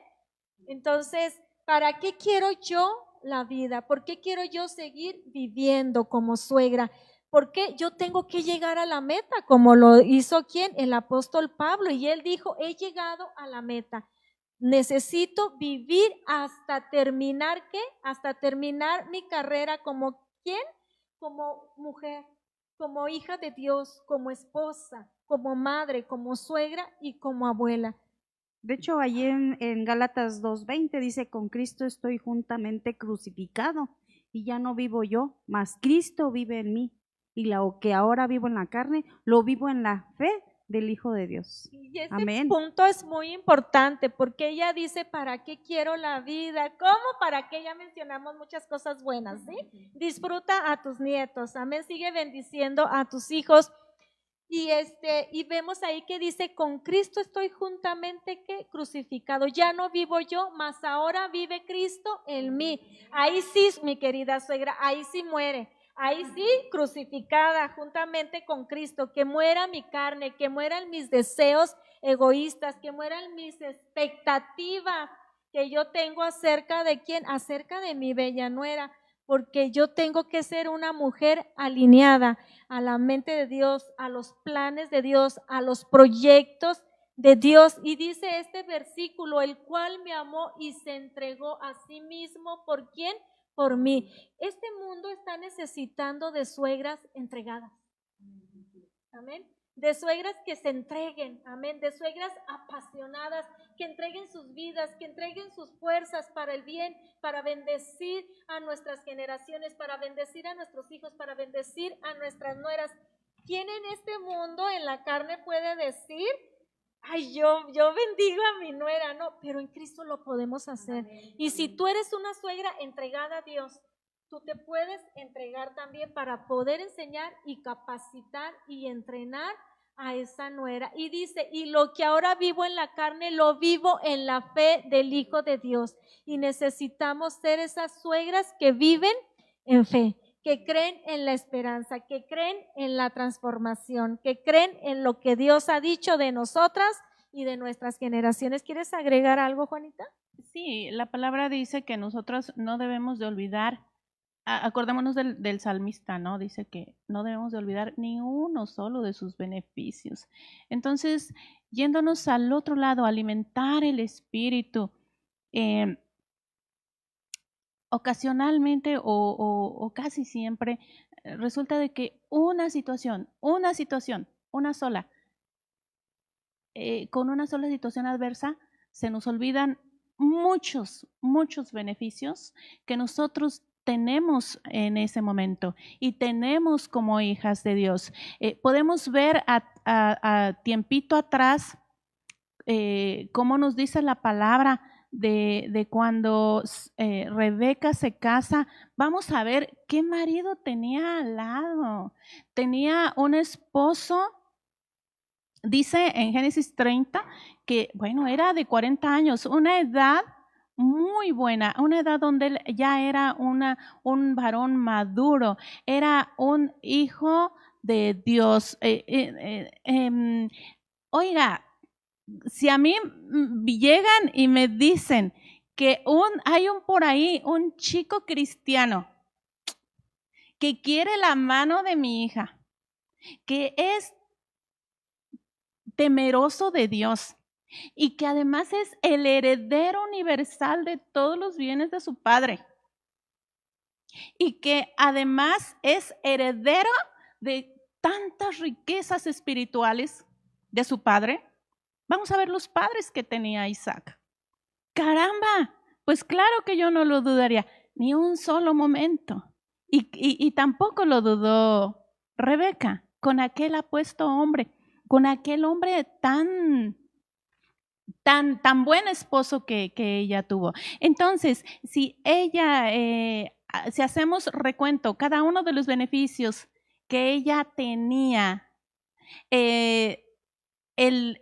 Entonces, ¿para qué quiero yo la vida? ¿Por qué quiero yo seguir viviendo como suegra? ¿Por qué yo tengo que llegar a la meta? Como lo hizo ¿quién? El apóstol Pablo. Y él dijo, he llegado a la meta. Necesito vivir hasta terminar, ¿qué? Hasta terminar mi carrera como ¿quién? Como mujer, como hija de Dios, como esposa, como madre, como suegra y como abuela. De hecho, allí en Gálatas 2:20 dice, con Cristo estoy juntamente crucificado y ya no vivo yo, mas Cristo vive en mí. Y lo que ahora vivo en la carne, lo vivo en la fe del Hijo de Dios. Y ese Amén. punto es muy importante porque ella dice, ¿para qué quiero la vida? ¿Cómo? ¿Para qué? Ya mencionamos muchas cosas buenas, ¿sí? Disfruta a tus nietos, amén, sigue bendiciendo a tus hijos. Y vemos ahí que dice, con Cristo estoy juntamente ¿qué? Crucificado, ya no vivo yo, mas ahora vive Cristo en mí. Ahí sí, mi querida suegra, ahí sí muere. Ahí sí, crucificada juntamente con Cristo, que muera mi carne, que mueran mis deseos egoístas, que mueran mis expectativas que yo tengo acerca de quién, acerca de mi bella nuera, porque yo tengo que ser una mujer alineada a la mente de Dios, a los planes de Dios, a los proyectos de Dios. Y dice este versículo, el cual me amó y se entregó a sí mismo, ¿por quién? Por mí. Este mundo está necesitando de suegras entregadas. Amén. De suegras que se entreguen, amén, de suegras apasionadas, que entreguen sus vidas, que entreguen sus fuerzas para el bien, para bendecir a nuestras generaciones, para bendecir a nuestros hijos, para bendecir a nuestras nueras. ¿Quién en este mundo en la carne puede decir, ay, yo bendigo a mi nuera? No, pero en Cristo lo podemos hacer. Y si tú eres una suegra entregada a Dios, tú te puedes entregar también para poder enseñar y capacitar y entrenar a esa nuera. Y dice, y lo que ahora vivo en la carne, lo vivo en la fe del Hijo de Dios. Y necesitamos ser esas suegras que viven en fe, que creen en la esperanza, que creen en la transformación, que creen en lo que Dios ha dicho de nosotras y de nuestras generaciones. ¿Quieres agregar algo, Juanita? Sí, la palabra dice que nosotros no debemos de olvidar acordémonos del salmista, ¿no? Dice que no debemos de olvidar ni uno solo de sus beneficios. Entonces, yéndonos al otro lado, alimentar el espíritu, ocasionalmente o casi siempre, resulta de que una situación, una sola, con una sola situación adversa, se nos olvidan muchos beneficios que nosotros tenemos en ese momento y tenemos como hijas de Dios. Podemos ver a tiempito atrás cómo nos dice la palabra de cuando Rebeca se casa. Vamos a ver qué marido tenía al lado. Tenía un esposo. Dice en Génesis 30 que, bueno, era de 40 años, una edad muy buena, una edad donde él ya era un varón maduro, era un hijo de Dios. Oiga, si a mí llegan y me dicen que hay por ahí un chico cristiano que quiere la mano de mi hija, que es temeroso de Dios y que además es el heredero universal de todos los bienes de su padre y que además es heredero de tantas riquezas espirituales de su padre. Vamos a ver los padres que tenía Isaac. Caramba, pues claro que yo no lo dudaría ni un solo momento. Y tampoco lo dudó Rebeca con aquel apuesto hombre, con aquel hombre tan buen esposo que ella tuvo. Entonces, si hacemos recuento, cada uno de los beneficios que ella tenía, el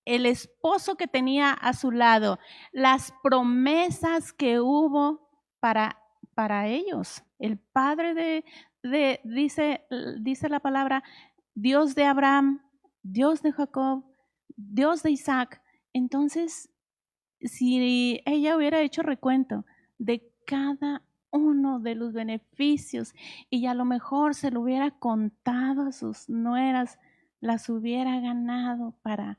esposo que tenía a su lado, las promesas que hubo para ellos, el padre dice la palabra, Dios de Abraham, Dios de Jacob, Dios de Isaac. Entonces, si ella hubiera hecho recuento de cada uno de los beneficios y a lo mejor se lo hubiera contado a sus nueras, las hubiera ganado para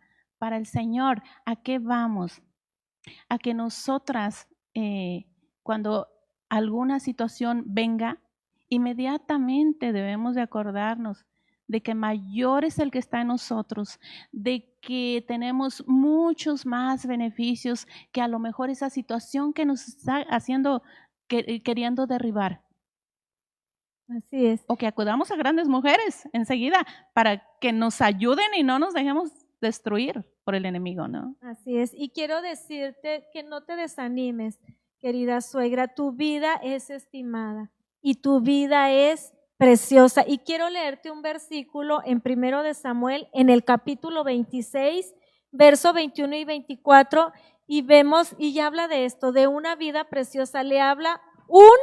el Señor. ¿A qué vamos? A que nosotras, cuando alguna situación venga, inmediatamente debemos de acordarnos de que mayor es el que está en nosotros, de que tenemos muchos más beneficios que a lo mejor esa situación que nos está queriendo derribar. Así es. O que acudamos a grandes mujeres enseguida para que nos ayuden y no nos dejemos destruir por el enemigo, ¿no? Así es. Y quiero decirte que no te desanimes, querida suegra. Tu vida es estimada y tu vida es preciosa. Y quiero leerte un versículo en 1 de Samuel, en el capítulo 26, verso 21 y 24, y vemos, y ya habla de esto, de una vida preciosa. Le habla un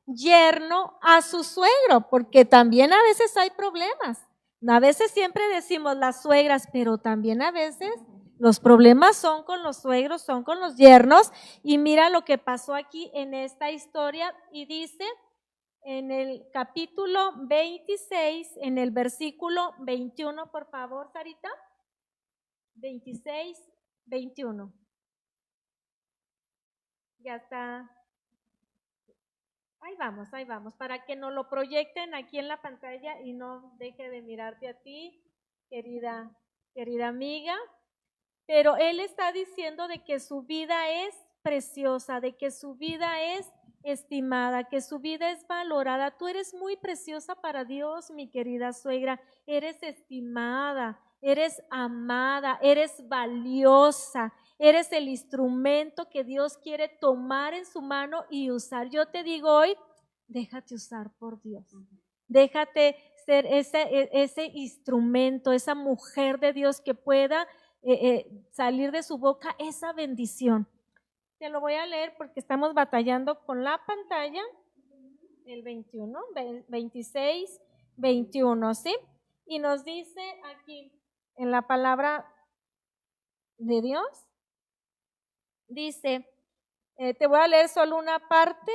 yerno a su suegro, porque también a veces hay problemas. A veces siempre decimos las suegras, pero también a veces los problemas son con los suegros, son con los yernos. Y mira lo que pasó aquí en esta historia, y dice en el capítulo 26, en el versículo 21, por favor, Sarita. 26, 21. Ya está. Ahí vamos, para que nos lo proyecten aquí en la pantalla y no deje de mirarte a ti, querida amiga. Pero él está diciendo de que su vida es preciosa, de que su vida es estimada, que su vida es valorada. Tú eres muy preciosa para Dios, mi querida suegra. Eres estimada, eres amada, eres valiosa. Eres el instrumento que Dios quiere tomar en su mano y usar. Yo te digo hoy, déjate usar por Dios. Déjate ser ese instrumento, esa mujer de Dios que pueda salir de su boca esa bendición. Te lo voy a leer porque estamos batallando con la pantalla. El 21, 26, 21, ¿sí? Y nos dice aquí en la palabra de Dios, dice, te voy a leer solo una parte,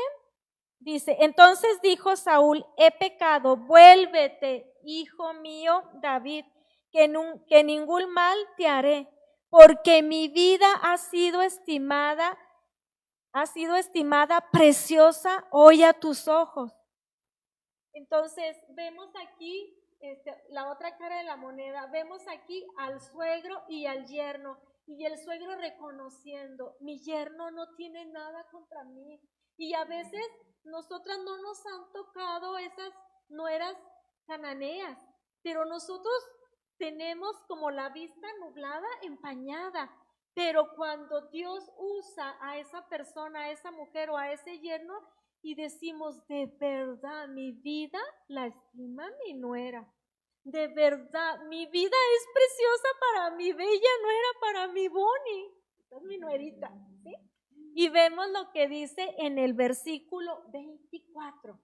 Dice, entonces dijo Saúl, he pecado, vuélvete, hijo mío David, que ningún mal te haré, porque mi vida ha sido estimada preciosa hoy a tus ojos. Entonces, vemos aquí la otra cara de la moneda, vemos aquí al suegro y al yerno, y el suegro reconociendo, mi yerno no tiene nada contra mí, y a veces nosotras no nos han tocado esas nueras cananeas, pero nosotros tenemos como la vista nublada, empañada, pero cuando Dios usa a esa persona, a esa mujer o a ese yerno, y decimos, de verdad, mi vida la estima mi nuera. De verdad, mi vida es preciosa para mi bella nuera, para mi Bonnie. Esta es mi nuerita, ¿sí? Y vemos lo que dice en el versículo 24.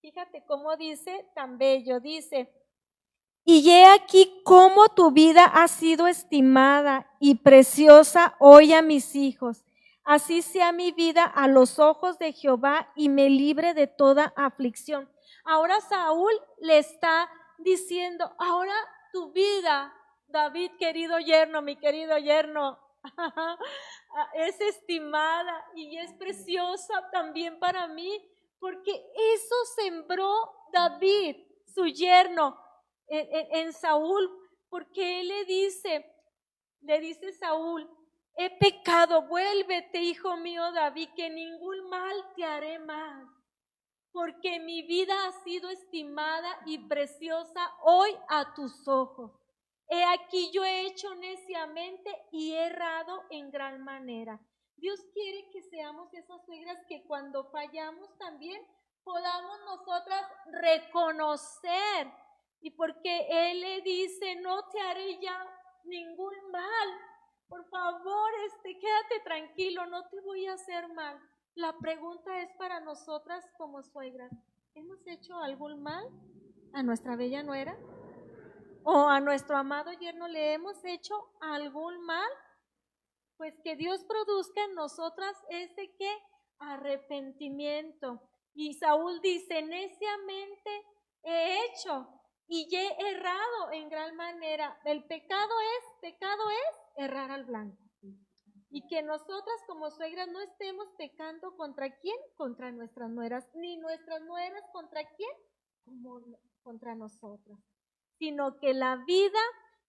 Fíjate cómo dice, tan bello, dice, y he aquí cómo tu vida ha sido estimada y preciosa hoy a mis hijos. Así sea mi vida a los ojos de Jehová y me libre de toda aflicción. Ahora Saúl le está diciendo, ahora tu vida, David, querido yerno, mi querido yerno, es estimada y es preciosa también para mí, porque eso sembró David, su yerno, en Saúl, porque él le dice Saúl, he pecado, vuélvete, hijo mío David, que ningún mal te haré más, porque mi vida ha sido estimada y preciosa hoy a tus ojos. He aquí yo he hecho neciamente y he errado en gran manera. Dios quiere que seamos esas suegras que cuando fallamos también podamos nosotras reconocer, y porque Él le dice, no te haré ya ningún mal, por favor, quédate tranquilo, no te voy a hacer mal. La pregunta es para nosotras como suegras, ¿hemos hecho algún mal a nuestra bella nuera? ¿O a nuestro amado yerno le hemos hecho algún mal? Pues que Dios produzca en nosotras ¿qué? Arrepentimiento. Y Saúl dice, neciamente he hecho y he errado en gran manera. El pecado es errar al blanco. Y que nosotras como suegras no estemos pecando ¿contra quién? Contra nuestras nueras, ni nuestras nueras ¿contra quién? Como contra nosotras, sino que la vida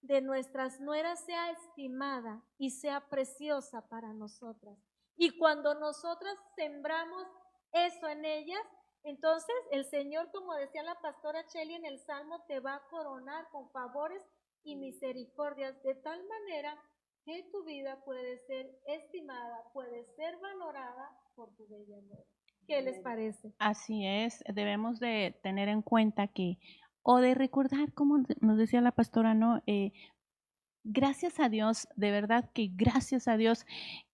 de nuestras nueras sea estimada y sea preciosa para nosotras. Y cuando nosotras sembramos eso en ellas, entonces el Señor, como decía la pastora Chely en el Salmo, te va a coronar con favores y misericordias, de tal manera que tu vida puede ser estimada, puede ser valorada por tu bella nuera. ¿Qué les parece? Así es, debemos de tener en cuenta que, o de recordar, como nos decía la pastora, ¿no? Gracias a Dios, de verdad que gracias a Dios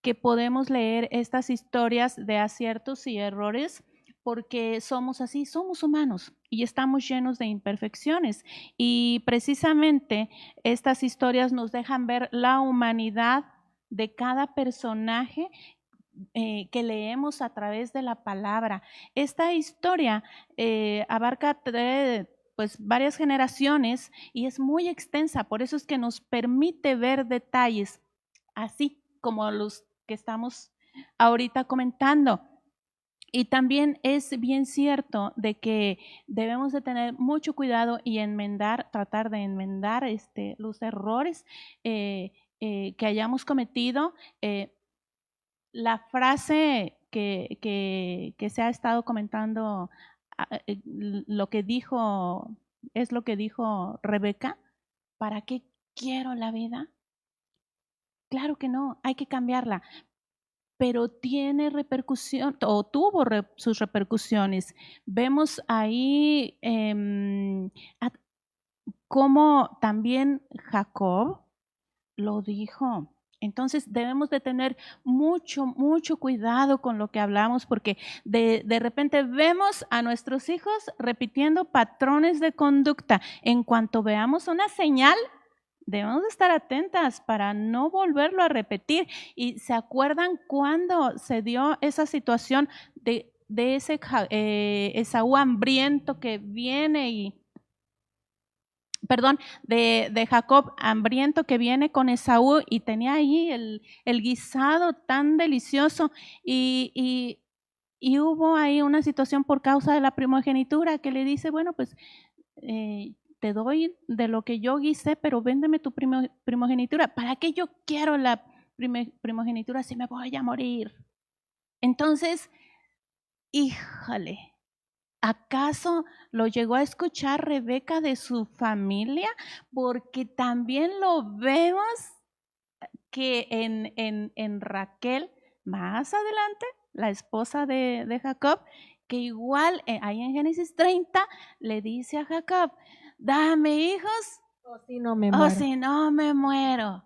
que podemos leer estas historias de aciertos y errores, porque somos así, somos humanos y estamos llenos de imperfecciones. Y precisamente estas historias nos dejan ver la humanidad de cada personaje que leemos a través de la palabra. Esta historia abarca pues varias generaciones y es muy extensa, por eso es que nos permite ver detalles así como los que estamos ahorita comentando. Y también es bien cierto de que debemos de tener mucho cuidado y tratar de enmendar los errores que hayamos cometido. La frase que se ha estado comentando, lo que dijo Rebeca, ¿para qué quiero la vida? Claro que no, hay que cambiarla, pero tiene repercusión, o tuvo sus repercusiones. Vemos ahí cómo también Jacob lo dijo. Entonces debemos de tener mucho cuidado con lo que hablamos, porque de repente vemos a nuestros hijos repitiendo patrones de conducta. En cuanto veamos una señal, debemos de estar atentas para no volverlo a repetir. Y se acuerdan cuando se dio esa situación de ese Esaú hambriento que viene de Jacob hambriento que viene con Esaú y tenía ahí el guisado tan delicioso y hubo ahí una situación por causa de la primogenitura que le dice, bueno, pues te doy de lo que yo guisé, pero véndeme tu primogenitura. ¿Para qué yo quiero la primogenitura si me voy a morir? Entonces, híjole, ¿acaso lo llegó a escuchar Rebeca de su familia? Porque también lo vemos que en Raquel, más adelante, la esposa de Jacob, que igual ahí en Génesis 30 le dice a Jacob, dame hijos O si no me muero. o si no me muero.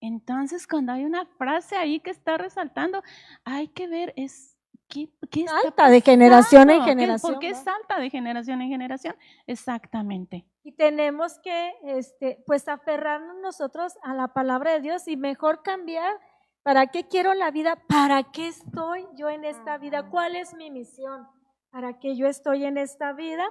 Entonces, cuando hay una frase ahí que está resaltando, hay que ver ¿qué está Salta de generación en pasando? generación, ¿Por qué ¿no? salta de generación en generación? Exactamente. Y tenemos que, pues, aferrarnos nosotros a la palabra de Dios y mejor cambiar. ¿Para qué quiero la vida? ¿Para qué estoy yo en esta vida? ¿Cuál es mi misión? ¿Para qué yo estoy en esta vida?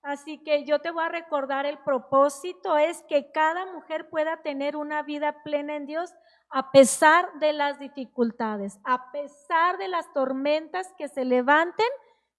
Así que yo te voy a recordar, el propósito es que cada mujer pueda tener una vida plena en Dios a pesar de las dificultades, a pesar de las tormentas que se levanten.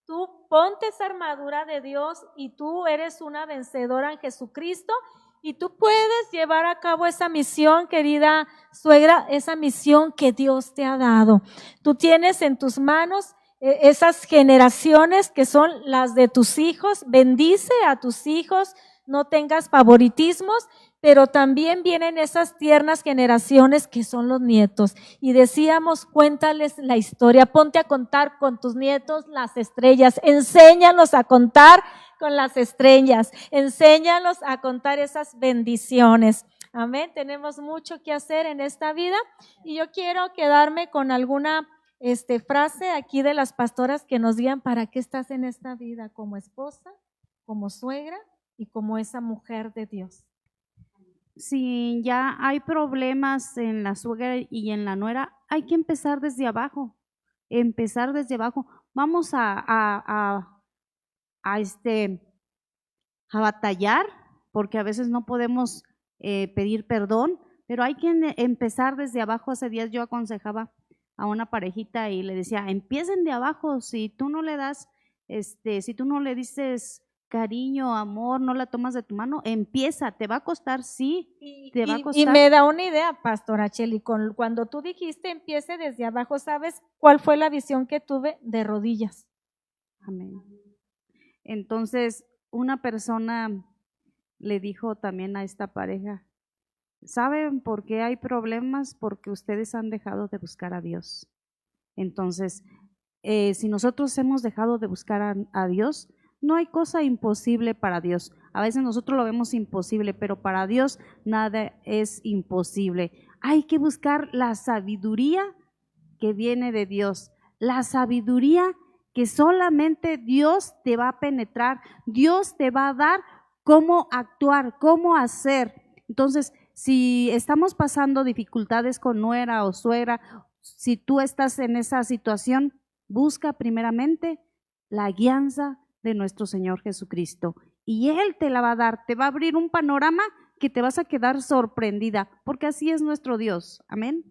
Tú ponte esa armadura de Dios y tú eres una vencedora en Jesucristo y tú puedes llevar a cabo esa misión, querida suegra, esa misión que Dios te ha dado. Tú tienes en tus manos esas generaciones que son las de tus hijos. Bendice a tus hijos, no tengas favoritismos, pero también vienen esas tiernas generaciones que son los nietos. Y decíamos, cuéntales la historia, ponte a contar con tus nietos las estrellas, enséñalos a contar con las estrellas, enséñalos a contar esas bendiciones. Amén, tenemos mucho que hacer en esta vida y yo quiero quedarme con alguna frase aquí de las pastoras que nos digan para qué estás en esta vida, como esposa, como suegra y como esa mujer de Dios. Si ya hay problemas en la suegra y en la nuera, hay que empezar desde abajo, Vamos a batallar, porque a veces no podemos pedir perdón, pero hay que empezar desde abajo. Hace días yo aconsejaba a una parejita y le decía, empiecen de abajo. Si tú no le das, si tú no le dices cariño, amor, no la tomas de tu mano, empieza, te va a costar, sí, te va a costar. Y me da una idea, Pastora Cheli, cuando tú dijiste empiece desde abajo, ¿sabes cuál fue la visión que tuve? De rodillas. Amén. Entonces, una persona le dijo también a esta pareja, ¿saben por qué hay problemas? Porque ustedes han dejado de buscar a Dios. Entonces, si nosotros hemos dejado de buscar a Dios, no hay cosa imposible para Dios. A veces nosotros lo vemos imposible, pero para Dios nada es imposible. Hay que buscar la sabiduría que viene de Dios, la sabiduría que solamente Dios te va a penetrar, Dios te va a dar cómo actuar, cómo hacer. Entonces, si estamos pasando dificultades con nuera o suegra, si tú estás en esa situación, busca primeramente la guianza de nuestro Señor Jesucristo y Él te la va a dar, te va a abrir un panorama que te vas a quedar sorprendida, porque así es nuestro Dios. Amén.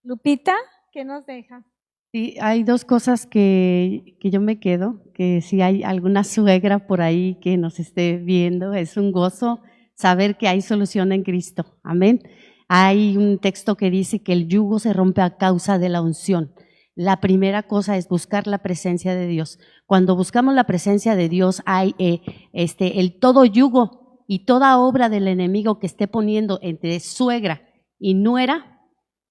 Lupita, ¿qué nos deja? Sí, hay dos cosas que yo me quedo, que si hay alguna suegra por ahí que nos esté viendo, es un gozo saber que hay solución en Cristo. Amén. Hay un texto que dice que el yugo se rompe a causa de la unción. La primera cosa es buscar la presencia de Dios. Cuando buscamos la presencia de Dios, hay el todo yugo y toda obra del enemigo que esté poniendo entre suegra y nuera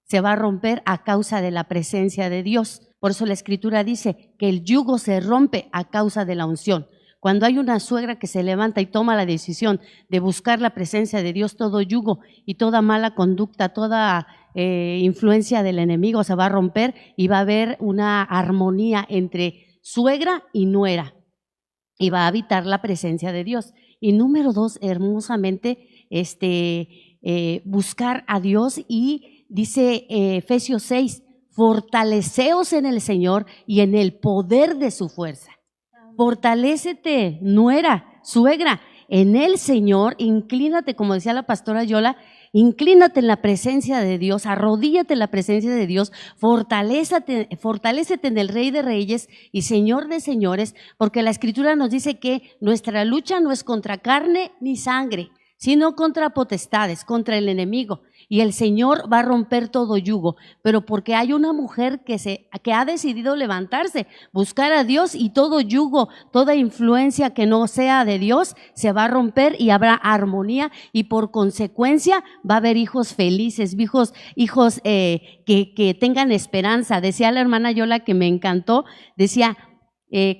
se va a romper a causa de la presencia de Dios. Por eso la Escritura dice que el yugo se rompe a causa de la unción. Cuando hay una suegra que se levanta y toma la decisión de buscar la presencia de Dios, todo yugo y toda mala conducta, toda influencia del enemigo se va a romper y va a haber una armonía entre suegra y nuera y va a habitar la presencia de Dios. Y número dos, hermosamente, buscar a Dios y dice Efesios 6, fortaleceos en el Señor y en el poder de su fuerza. Fortalécete, nuera, suegra, en el Señor, inclínate, como decía la pastora Yola, inclínate en la presencia de Dios, arrodíllate en la presencia de Dios, fortalécete en el Rey de Reyes y Señor de Señores, porque la Escritura nos dice que nuestra lucha no es contra carne ni sangre, sino contra potestades, contra el enemigo. Y el Señor va a romper todo yugo, pero porque hay una mujer que ha decidido levantarse, buscar a Dios, y todo yugo, toda influencia que no sea de Dios se va a romper y habrá armonía, y por consecuencia va a haber hijos felices, hijos que tengan esperanza. Decía la hermana Yola, que me encantó, decía,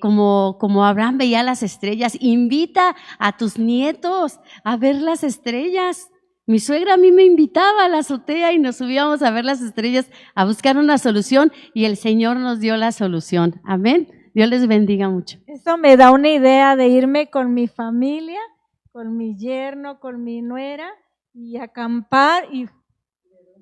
como Abraham veía las estrellas, invita a tus nietos a ver las estrellas. Mi suegra a mí me invitaba a la azotea y nos subíamos a ver las estrellas, a buscar una solución, y el Señor nos dio la solución. Amén. Dios les bendiga mucho. Eso me da una idea de irme con mi familia, con mi yerno, con mi nuera, y acampar y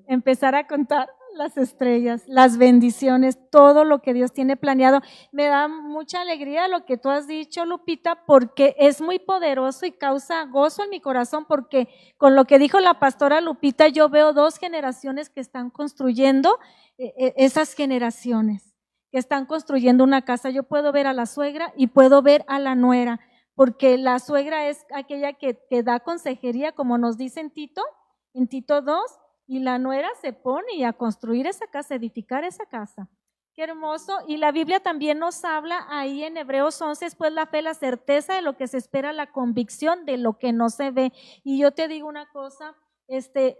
empezar a contar las estrellas, las bendiciones, todo lo que Dios tiene planeado. Me da mucha alegría lo que tú has dicho, Lupita, porque es muy poderoso y causa gozo en mi corazón, porque con lo que dijo la pastora Lupita, yo veo 2 generaciones que están construyendo, esas generaciones que están construyendo una casa. Yo puedo ver a la suegra y puedo ver a la nuera, porque la suegra es aquella que da consejería, como nos dice en Tito 2, y la nuera se pone a construir esa casa, edificar esa casa. Qué hermoso. Y la Biblia también nos habla ahí en Hebreos 11, pues la fe, la certeza de lo que se espera, la convicción de lo que no se ve. Y yo te digo una cosa,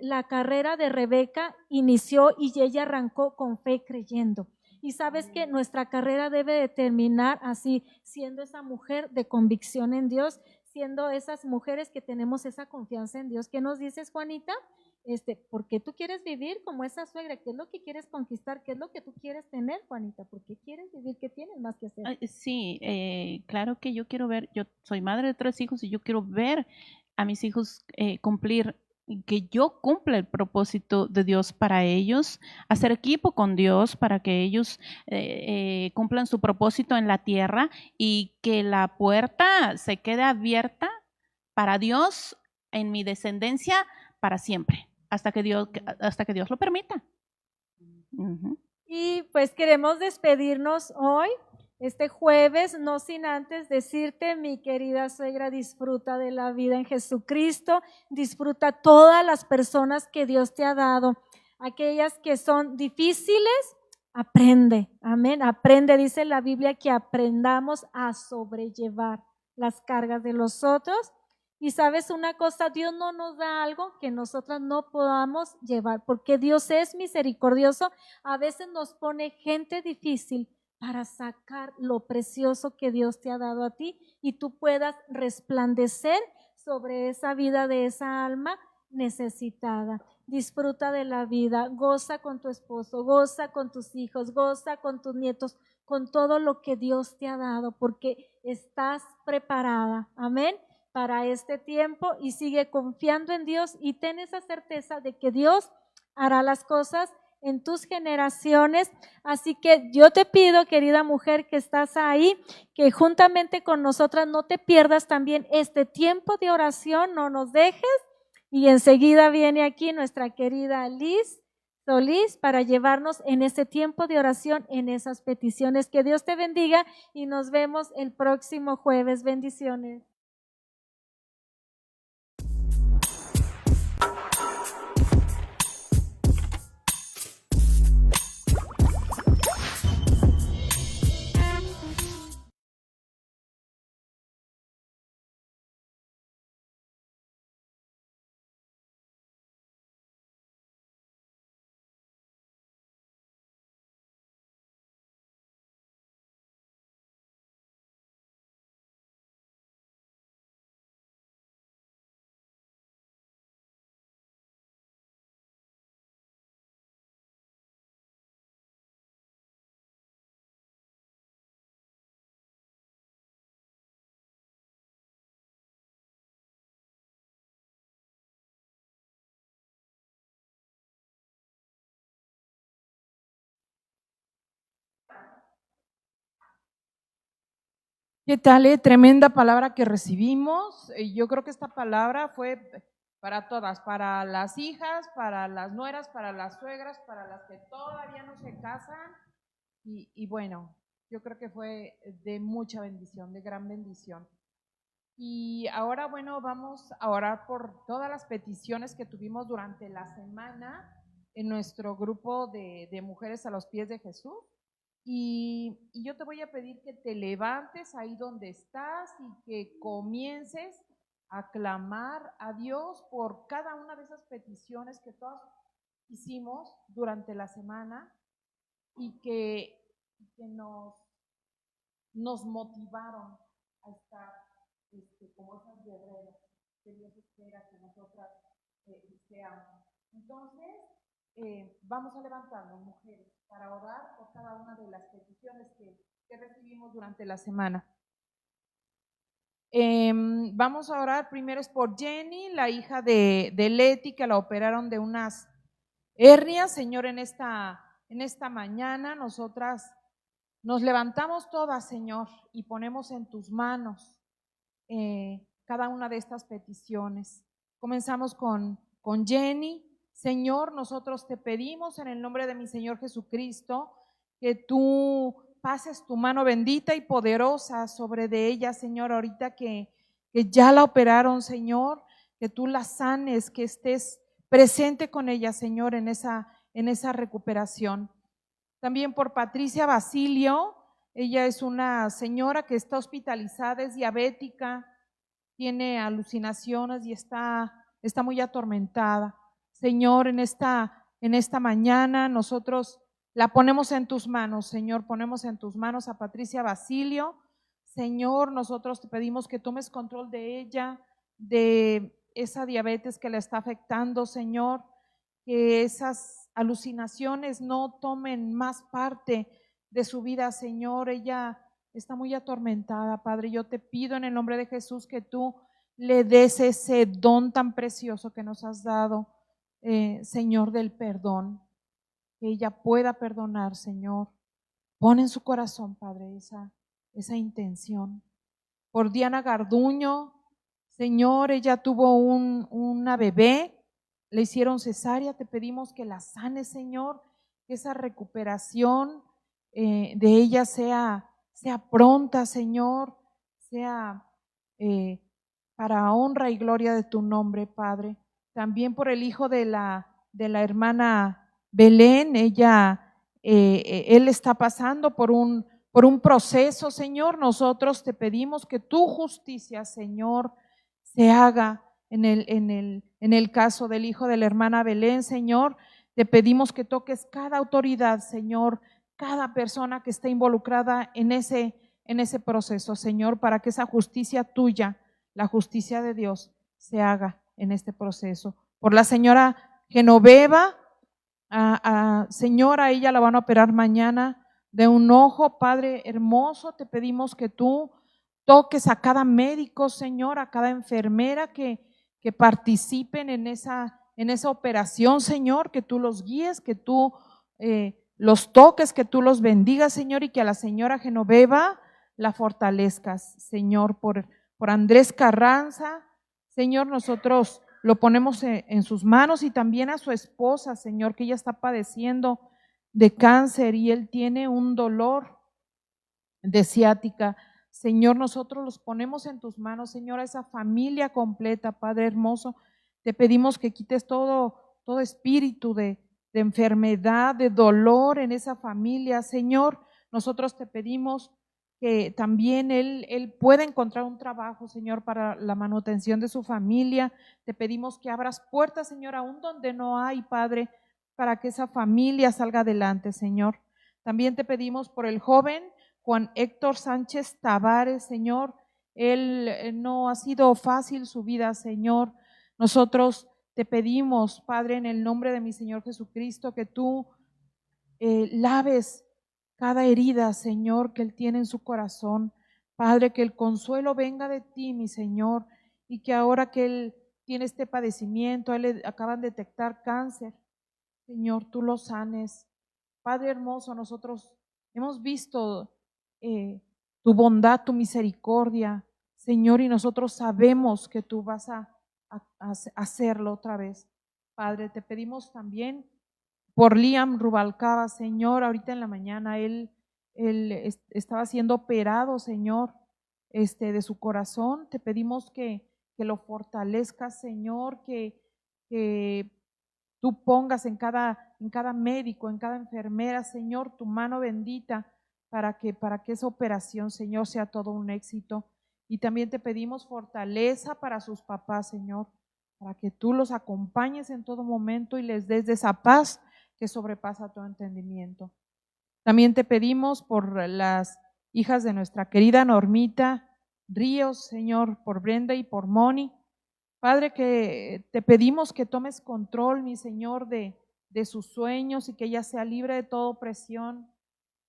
la carrera de Rebeca inició y ella arrancó con fe, creyendo. Y sabes que nuestra carrera debe de terminar así, siendo esa mujer de convicción en Dios, siendo esas mujeres que tenemos esa confianza en Dios. ¿Qué nos dices, Juanita? ¿Por qué tú quieres vivir como esa suegra? ¿Qué es lo que quieres conquistar? ¿Qué es lo que tú quieres tener, Juanita? ¿Por qué quieres vivir? ¿Qué tienes más que hacer? Sí, claro que yo quiero ver, yo soy madre de 3 hijos y yo quiero ver a mis hijos cumplir, que yo cumpla el propósito de Dios para ellos, hacer equipo con Dios para que ellos cumplan su propósito en la tierra, y que la puerta se quede abierta para Dios en mi descendencia para siempre, hasta que Dios lo permita. Uh-huh. Y pues queremos despedirnos hoy, este jueves, no sin antes decirte, mi querida suegra, disfruta de la vida en Jesucristo, disfruta todas las personas que Dios te ha dado, aquellas que son difíciles, aprende, amén, aprende, dice la Biblia, que aprendamos a sobrellevar las cargas de los otros. Y sabes una cosa, Dios no nos da algo que nosotras no podamos llevar, porque Dios es misericordioso. A veces nos pone gente difícil para sacar lo precioso que Dios te ha dado a ti, y tú puedas resplandecer sobre esa vida de esa alma necesitada. Disfruta de la vida, goza con tu esposo, goza con tus hijos, goza con tus nietos, con todo lo que Dios te ha dado, porque estás preparada, amén, para este tiempo, y sigue confiando en Dios y ten esa certeza de que Dios hará las cosas en tus generaciones. Así que yo te pido, querida mujer que estás ahí, que juntamente con nosotras no te pierdas también este tiempo de oración, no nos dejes, y enseguida viene aquí nuestra querida Liz Solís para llevarnos en ese tiempo de oración, en esas peticiones. Que Dios te bendiga y nos vemos el próximo jueves. Bendiciones. ¿Qué tal? Tremenda palabra que recibimos. Yo creo que esta palabra fue para todas, para las hijas, para las nueras, para las suegras, para las que todavía no se casan. Y bueno, yo creo que fue de mucha bendición, de gran bendición. Y ahora, bueno, vamos a orar por todas las peticiones que tuvimos durante la semana en nuestro grupo de mujeres a los pies de Jesús. Y yo te voy a pedir que te levantes ahí donde estás y que comiences a clamar a Dios por cada una de esas peticiones que todas hicimos durante la semana y que nos motivaron a estar como esas guerreras que Dios espera que nosotras seamos. Entonces, vamos a levantarnos, mujeres, para orar por cada una de las peticiones que recibimos durante la semana. Vamos a orar primero es por Jenny, la hija de Leti, que la operaron de unas hernias. Señor, en esta mañana nosotras nos levantamos todas, Señor, y ponemos en tus manos cada una de estas peticiones. Comenzamos con Jenny. Señor, nosotros te pedimos en el nombre de mi Señor Jesucristo que tú pases tu mano bendita y poderosa sobre de ella, Señor, ahorita que ya la operaron, Señor, que tú la sanes, que estés presente con ella, Señor, en esa recuperación. También por Patricia Basilio. Ella es una señora que está hospitalizada, es diabética, tiene alucinaciones y está muy atormentada. Señor, en esta mañana nosotros la ponemos en tus manos, Señor, ponemos en tus manos a Patricia Basilio. Señor, nosotros te pedimos que tomes control de ella, de esa diabetes que la está afectando, Señor, que esas alucinaciones no tomen más parte de su vida, Señor. Ella está muy atormentada, Padre. Yo te pido en el nombre de Jesús que tú le des ese don tan precioso que nos has dado, Señor, del perdón, que ella pueda perdonar, Señor. Pon en su corazón, Padre, esa intención. Por Diana Garduño, Señor, ella tuvo una bebé, le hicieron cesárea, te pedimos que la sanes, Señor, que esa recuperación de ella sea pronta, Señor, sea para honra y gloria de tu nombre, Padre. También por el hijo de la hermana Belén, él está pasando por un proceso, Señor. Nosotros te pedimos que tu justicia, Señor, se haga en el caso del hijo de la hermana Belén, Señor. Te pedimos que toques cada autoridad, Señor, cada persona que esté involucrada en ese proceso, Señor, para que esa justicia tuya, la justicia de Dios, se haga en este proceso. Por la señora Genoveva, señora, ella la van a operar mañana de un ojo, Padre hermoso, te pedimos que tú toques a cada médico, Señor, a cada enfermera que participen en esa operación, Señor, que tú los guíes, que tú los toques, que tú los bendigas, Señor, y que a la señora Genoveva la fortalezcas, Señor. Por Andrés Carranza, Señor, nosotros lo ponemos en sus manos, y también a su esposa, Señor, que ella está padeciendo de cáncer y él tiene un dolor de ciática. Señor, nosotros los ponemos en tus manos, Señor, a esa familia completa, Padre hermoso. Te pedimos que quites todo espíritu de enfermedad, de dolor en esa familia, Señor. Nosotros te pedimos que también él pueda encontrar un trabajo, Señor, para la manutención de su familia. Te pedimos que abras puertas, Señor, aún donde no hay, Padre, para que esa familia salga adelante, Señor. También te pedimos por el joven Juan Héctor Sánchez Tavares, Señor. Él no ha sido fácil su vida, Señor. Nosotros te pedimos, Padre, en el nombre de mi Señor Jesucristo, que tú laves cada herida, Señor, que él tiene en su corazón. Padre, que el consuelo venga de ti, mi Señor, y que ahora que él tiene este padecimiento, a él le acaban de detectar cáncer, Señor, tú lo sanes. Padre hermoso, nosotros hemos visto tu bondad, tu misericordia, Señor, y nosotros sabemos que tú vas a hacerlo otra vez. Padre, te pedimos también por Liam Rubalcaba, Señor, ahorita en la mañana él estaba siendo operado, Señor, de su corazón. Te pedimos que lo fortalezcas, Señor, que tú pongas en cada médico, en cada enfermera, Señor, tu mano bendita para que esa operación, Señor, sea todo un éxito. Y también te pedimos fortaleza para sus papás, Señor, para que tú los acompañes en todo momento y les des de esa paz que sobrepasa todo entendimiento. También te pedimos por las hijas de nuestra querida Normita Ríos, Señor, por Brenda y por Moni. Padre, que te pedimos que tomes control, mi Señor, de sus sueños y que ella sea libre de toda opresión.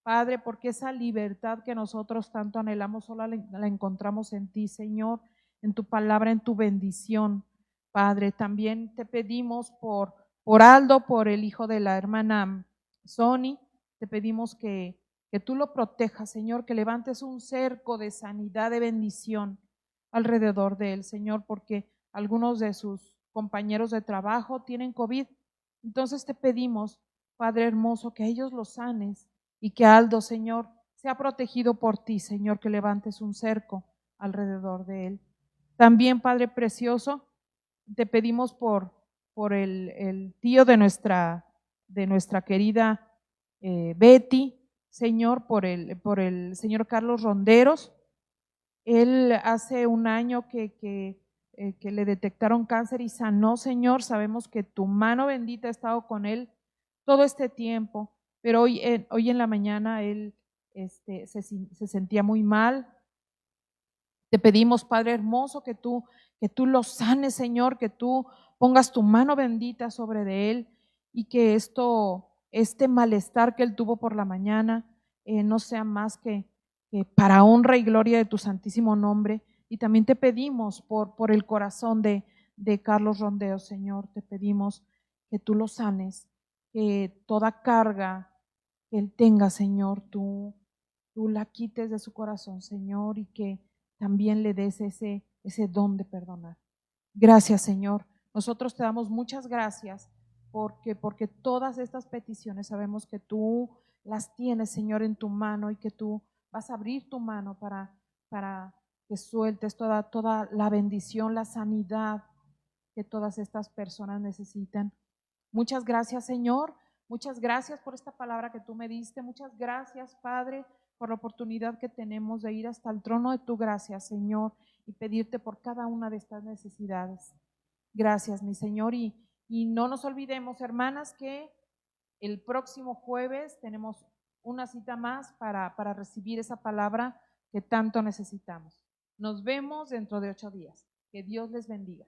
Padre, porque esa libertad que nosotros tanto anhelamos solo la encontramos en ti, Señor, en tu palabra, en tu bendición. Padre, también te pedimos por Aldo, por el hijo de la hermana Sony, te pedimos que tú lo protejas, Señor, que levantes un cerco de sanidad, de bendición alrededor de él, Señor, porque algunos de sus compañeros de trabajo tienen COVID. Entonces te pedimos, Padre hermoso, que a ellos los sanes y que Aldo, Señor, sea protegido por ti, Señor, que levantes un cerco alrededor de él. También, Padre precioso, te pedimos por el tío de nuestra querida Betty, Señor, por el señor Carlos Ronderos. Él hace un año que le detectaron cáncer y sanó, Señor. Sabemos que tu mano bendita ha estado con él todo este tiempo, pero hoy en la mañana él se sentía muy mal. Te pedimos, Padre hermoso, que tú lo sanes, Señor, que tú pongas tu mano bendita sobre de él y que este malestar que él tuvo por la mañana no sea más que para honra y gloria de tu santísimo nombre. Y también te pedimos por el corazón de Carlos Rondeo, Señor, te pedimos que tú lo sanes, que toda carga que él tenga, Señor, tú la quites de su corazón, Señor, y que también le des ese don de perdonar. Gracias, Señor. Nosotros te damos muchas gracias porque todas estas peticiones sabemos que tú las tienes, Señor, en tu mano y que tú vas a abrir tu mano para que sueltes toda la bendición, la sanidad que todas estas personas necesitan. Muchas gracias, Señor. Muchas gracias por esta palabra que tú me diste. Muchas gracias, Padre, por la oportunidad que tenemos de ir hasta el trono de tu gracia, Señor, y pedirte por cada una de estas necesidades. Gracias, mi Señor. Y no nos olvidemos, hermanas, que el próximo jueves tenemos una cita más para recibir esa palabra que tanto necesitamos. Nos vemos dentro de 8 días. Que Dios les bendiga.